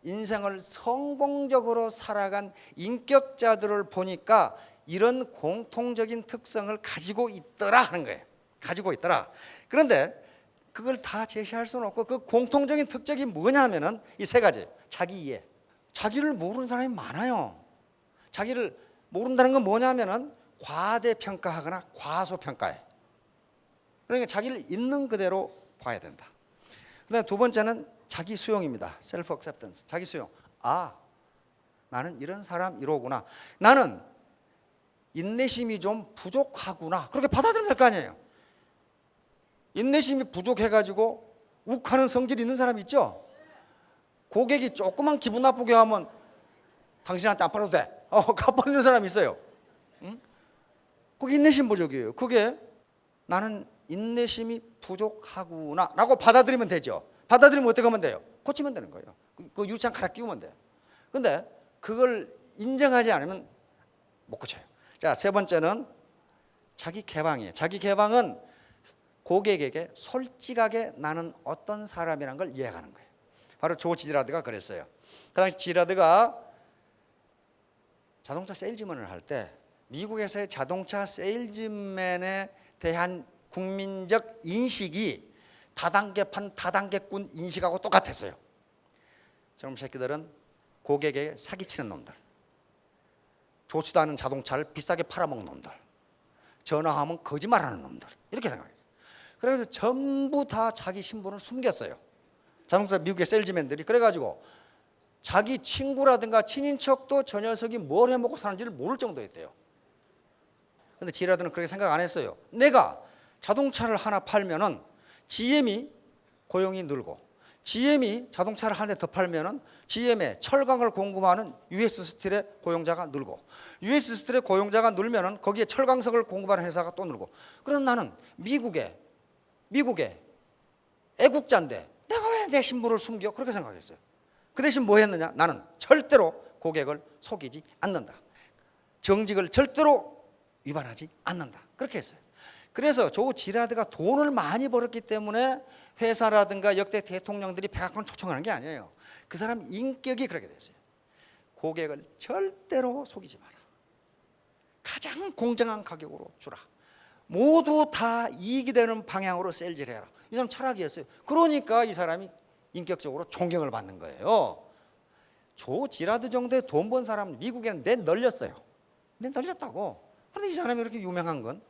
인생을 성공적으로 살아간 인격자들을 보니까 이런 공통적인 특성을 가지고 있더라 하는 거예요. 가지고 있더라. 그런데 그걸 다 제시할 수는 없고 그 공통적인 특징이 뭐냐 하면은 이 3가지. 자기 이해. 자기를 모르는 사람이 많아요. 자기를 모른다는 건 뭐냐면은 과대평가하거나 과소평가해. 그러니까 자기를 있는 그대로 봐야 된다. 그다음에 2번째는 자기 수용입니다. 셀프 액셉턴스. 자기 수용. 아, 나는 이런 사람 이러구나. 나는 인내심이 좀 부족하구나. 그렇게 받아들이면 될 거 아니에요. 인내심이 부족해가지고 욱하는 성질이 있는 사람 있죠? 고객이 조그만 기분 나쁘게 하면 당신한테 안 팔아도 돼. 갚아내는 사람이 있어요. 응? 그게 인내심 부족이에요. 그게 나는 인내심이 부족하구나 라고 받아들이면 되죠. 받아들이면 어떻게 하면 돼요? 고치면 되는 거예요. 그 유리창 갈아 끼우면 돼요. 근데 그걸 인정하지 않으면 못 고쳐요. 자, 3번째는 자기 개방이에요. 자기 개방은 고객에게 솔직하게 나는 어떤 사람이라는 걸 이해하는 거예요. 바로 조 지라드가 그랬어요. 그 당시 지라드가 자동차 세일즈맨을 할 때 미국에서의 자동차 세일즈맨에 대한 국민적 인식이 다단계판 다단계꾼 인식하고 똑같았어요. 저놈 새끼들은 고객에게 사기치는 놈들, 좋지도 않은 자동차를 비싸게 팔아먹는 놈들, 전화하면 거짓말하는 놈들, 이렇게 생각했어요. 그래서 전부 다 자기 신분을 숨겼어요. 자동차 미국의 세일즈맨들이. 그래가지고 자기 친구라든가 친인척도 저 녀석이 뭘 해먹고 사는지를 모를 정도였대요. 근데 지라드는 그렇게 생각 안 했어요. 내가 자동차를 하나 팔면은 GM이 고용이 늘고, GM이 자동차를 한 대 더 팔면은 GM에 철강을 공급하는 US 스틸의 고용자가 늘고, US 스틸의 고용자가 늘면은 거기에 철강석을 공급하는 회사가 또 늘고. 그래서 나는 미국의 애국자인데 내가 왜 내 신분을 숨겨? 그렇게 생각했어요. 그 대신 뭐 했느냐? 나는 절대로 고객을 속이지 않는다. 정직을 절대로 위반하지 않는다. 그렇게 했어요. 그래서 조 지라드가 돈을 많이 벌었기 때문에 회사라든가 역대 대통령들이 백악관 초청하는 게 아니에요. 그 사람 인격이 그렇게 됐어요. 고객을 절대로 속이지 마라. 가장 공정한 가격으로 주라. 모두 다 이익이 되는 방향으로 셀질해라. 이 사람 철학이었어요. 그러니까 이 사람이 인격적으로 존경을 받는 거예요. 조 지라드 정도의 돈 번 사람 미국에는 널렸어요. 널렸다고. 그런데 이 사람이 이렇게 유명한 건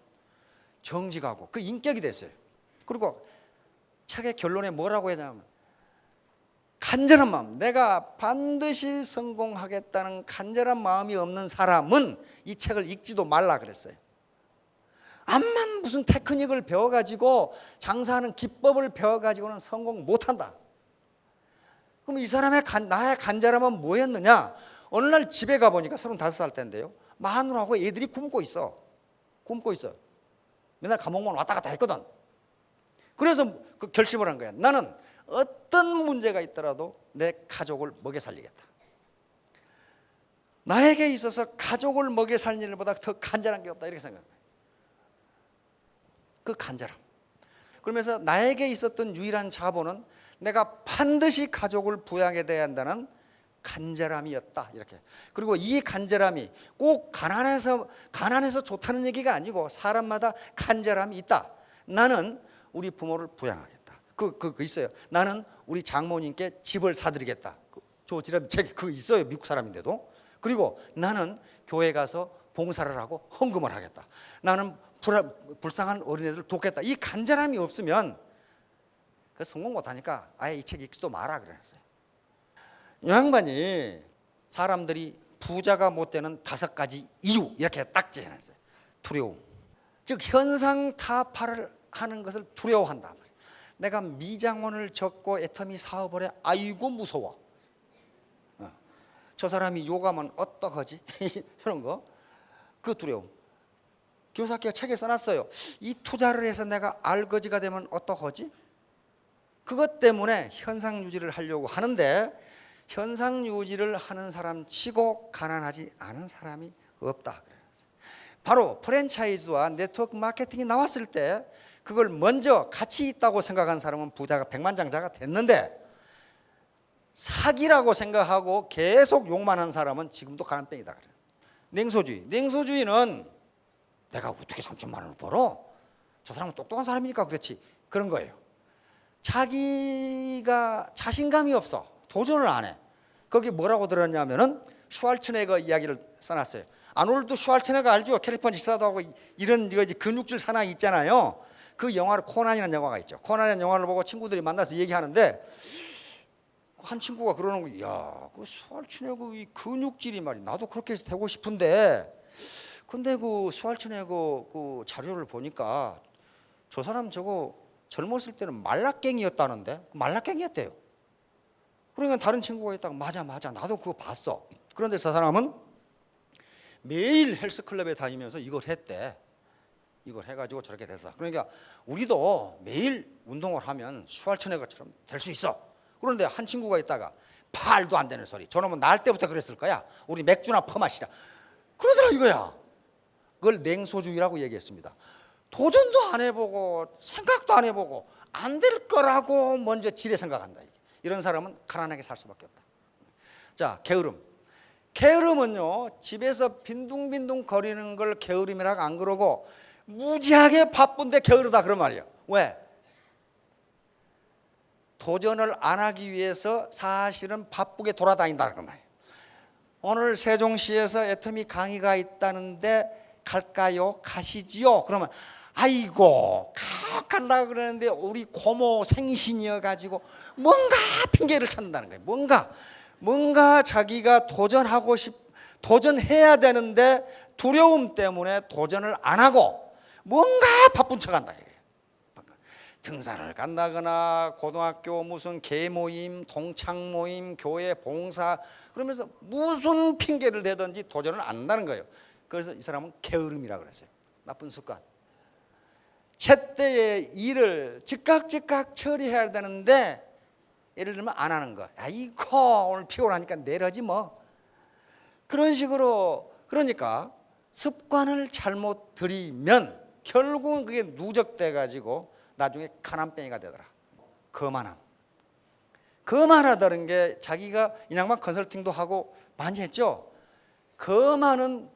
정직하고 그 인격이 됐어요. 그리고 책의 결론에 뭐라고 했냐면 간절한 마음, 내가 반드시 성공하겠다는 간절한 마음이 없는 사람은 이 책을 읽지도 말라 그랬어요. 암만 무슨 테크닉을 배워가지고 장사하는 기법을 배워가지고는 성공 못한다. 그럼 이 사람의 나의 간절함은 뭐였느냐? 어느 날 집에 가보니까 35살 때인데요, 마누라하고 애들이 굶고 있어. 맨날 감옥만 왔다 갔다 했거든. 그래서 그 결심을 한 거야. 나는 어떤 문제가 있더라도 내 가족을 먹여 살리겠다. 나에게 있어서 가족을 먹여 살리는 일보다 더 간절한 게 없다, 이렇게 생각해요. 그 간절함. 그러면서 나에게 있었던 유일한 자본은 내가 반드시 가족을 부양해 돼야 한다는 간절함이었다, 이렇게. 그리고 이 간절함이 꼭 가난해서 좋다는 얘기가 아니고 사람마다 간절함이 있다. 나는 우리 부모를 부양하겠다. 그 있어요. 나는 우리 장모님께 집을 사드리겠다. 조 지라드 책에 그거 있어요. 미국 사람인데도. 그리고 나는 교회 가서 봉사를 하고 헌금을 하겠다. 나는 불쌍한 어린애들을 돕겠다. 이 간절함이 없으면 그 성공 못하니까 아예 이 책 읽지도 마라 그랬어요. 이 양반이 사람들이 부자가 못 되는 5가지 이유 이렇게 딱 제안했어요. 두려움, 즉 현상 타파를 하는 것을 두려워한다. 내가 미장원을 접고 애터미 사업을 해, 아이고 무서워. 저 사람이 요가면 어떡하지? 이런 거, 그 두려움. 교사께가 책에 써놨어요. 이 투자를 해서 내가 알거지가 되면 어떡하지? 그것 때문에 현상 유지를 하려고 하는데 현상 유지를 하는 사람 치고 가난하지 않은 사람이 없다. 바로 프랜차이즈와 네트워크 마케팅이 나왔을 때 그걸 먼저 가치 있다고 생각한 사람은 부자가 백만장자가 됐는데, 사기라고 생각하고 계속 욕만 한 사람은 지금도 가난뱅이다 그래요. 냉소주의는 내가 어떻게 3천만 원을 벌어? 저 사람은 똑똑한 사람이니까 그렇지, 그런 거예요. 자기가 자신감이 없어. 도전을 안 해. 거기 뭐라고 들었냐면은 슈왈츠네거 이야기를 써놨어요. 아놀드 슈왈츠네거 알죠? 캘리포니아 지사도하고 이런 근육질 사나이 있잖아요. 그 영화를 코난이라는 영화가 있죠. 코난이라는 영화를 보고 친구들이 만나서 얘기하는데 한 친구가 그러는 거야. 야, 그 슈왈츠네거 이 근육질이 말이 나도 그렇게 되고 싶은데, 근데 그 슈왈츠네거 그 자료를 보니까 저 사람 저거 젊었을 때는 말라깽이였다는데, 말라깽이였대요. 그러니까 다른 친구가 있다가 맞아 나도 그거 봤어. 그런데 저 사람은 매일 헬스클럽에 다니면서 이걸 했대. 이걸 해가지고 저렇게 됐어. 그러니까 우리도 매일 운동을 하면 슈왈츠네거처럼 될 수 있어. 그런데 한 친구가 있다가 말도 안 되는 소리. 저놈은 날 때부터 그랬을 거야. 우리 맥주나 퍼마시라. 그러더라 이거야. 그걸 냉소주의라고 얘기했습니다. 도전도 안 해보고 생각도 안 해보고 안 될 거라고 먼저 지레 생각한다. 이런 사람은 가난하게 살 수밖에 없다. 자, 게으름은요, 집에서 빈둥빈둥 거리는 걸 게으름이라고 안 그러고 무지하게 바쁜데 게으르다 그런 말이에요. 왜? 도전을 안 하기 위해서 사실은 바쁘게 돌아다닌다 그런 말이에요. 오늘 세종시에서 애터미 강의가 있다는데 갈까요? 가시지요? 그러면 아이고 가려고 그러는데 우리 고모 생신이어 가지고 뭔가 핑계를 찾는다는 거예요. 뭔가 자기가 도전해야 되는데 두려움 때문에 도전을 안 하고 뭔가 바쁜 척한다 이거예요. 등산을 간다거나 고등학교 무슨 계모임, 동창 모임, 교회 봉사, 그러면서 무슨 핑계를 대든지 도전을 안 한다는 거예요. 그래서 이 사람은 게으름이라고 그랬어요. 나쁜 습관. 제때의 일을 즉각 처리해야 되는데 예를 들면 안 하는 거. 아이고 오늘 피곤하니까 내려지 뭐. 그런 식으로, 그러니까 습관을 잘못 들이면 결국은 그게 누적돼 가지고 나중에 가난뱅이가 되더라. 거만하다는 게 자기가 인양반 컨설팅도 하고 많이 했죠. 거만은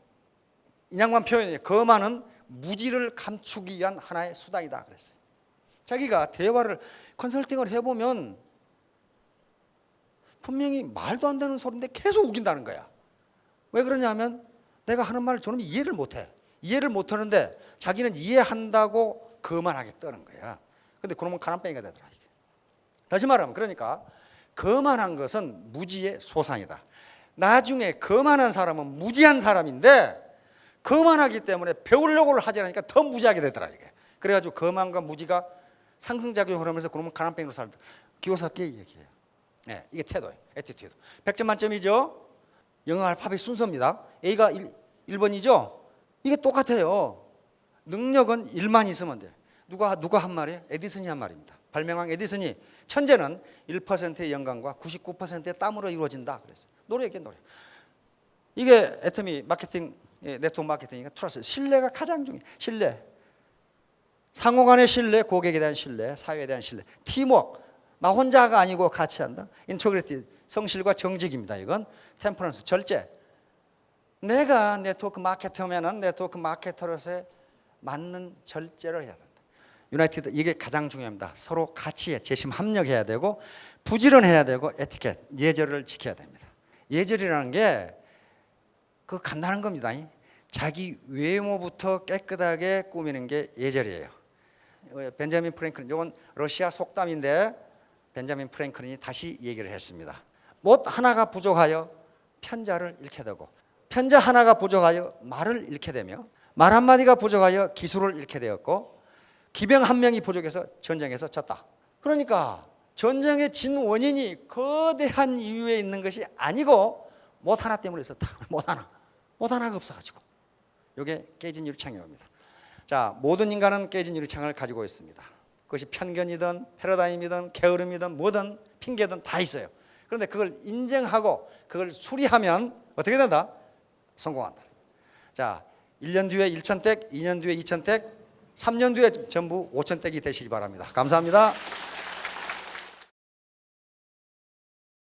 인양반 표현이에요. 거만은 무지를 감추기 위한 하나의 수단이다 그랬어요. 자기가 대화를 컨설팅을 해보면 분명히 말도 안 되는 소리인데 계속 우긴다는 거야. 왜 그러냐면 내가 하는 말을 저놈이 이해를 못해. 이해를 못하는데 자기는 이해한다고 거만하게 떠는 거야. 근데 그러면 가난뱅이가 되더라 이게. 다시 말하면 그러니까 거만한 것은 무지의 소산이다. 나중에 거만한 사람은 무지한 사람인데 거만하기 때문에 배우려고 하지 않으니까 더 무지하게 되더라 이게. 그래가지고 거만과 무지가 상승작용을 하면서 그러면 가난뱅이로 살다. 기호사끼 얘기해요. 네, 이게 태도예요. 애티튜드. 100점 만점이죠. 영어 알파벳 순서입니다. A가 1번이죠. 이게 똑같아요. 능력은 1만 있으면 돼. 누가 한 말이에요? 에디슨이 한 말입니다. 발명왕 에디슨이 천재는 1%의 영광과 99%의 땀으로 이루어진다 그랬어요. 노력이에요, 노력. 이게 애터미 마케팅, 네트워크 마케팅이니까 트러스트. 신뢰가 가장 중요해요. 신뢰. 상호 간의 신뢰, 고객에 대한 신뢰, 사회에 대한 신뢰. 팀워크. 나 혼자가 아니고 같이 한다. 인테그리티, 성실과 정직입니다. 이건 템퍼런스, 절제. 내가 네트워크 마케터면은 네트워크 마케터로서의 맞는 절제를 해야 된다. 유나이티드 이게 가장 중요합니다. 서로 같이 재심 합력해야 되고 부지런해야 되고 에티켓, 예절을 지켜야 됩니다. 예절이라는 게 그 간단한 겁니다. 자기 외모부터 깨끗하게 꾸미는 게 예절이에요. 벤자민 프랭클린, 이건 러시아 속담인데 벤자민 프랭클린이 다시 얘기를 했습니다. 못 하나가 부족하여 편자를 잃게 되고 편자 하나가 부족하여 말을 잃게 되며 말 한마디가 부족하여 기술을 잃게 되었고 기병 한 명이 부족해서 전쟁에서 졌다. 그러니까 전쟁의 진 원인이 거대한 이유에 있는 것이 아니고 못 하나 때문에 있었다. 못 하나가 없어가지고. 이게 깨진 유리창입니다. 자, 모든 인간은 깨진 유리창을 가지고 있습니다. 그것이 편견이든 패러다임이든 게으름이든 뭐든 핑계든 다 있어요. 그런데 그걸 인정하고 그걸 수리하면 어떻게 된다? 성공한다. 자, 1년 뒤에 1,000댁, 2년 뒤에 2,000댁, 3년 뒤에 전부 5,000댁이 되시기 바랍니다. 감사합니다.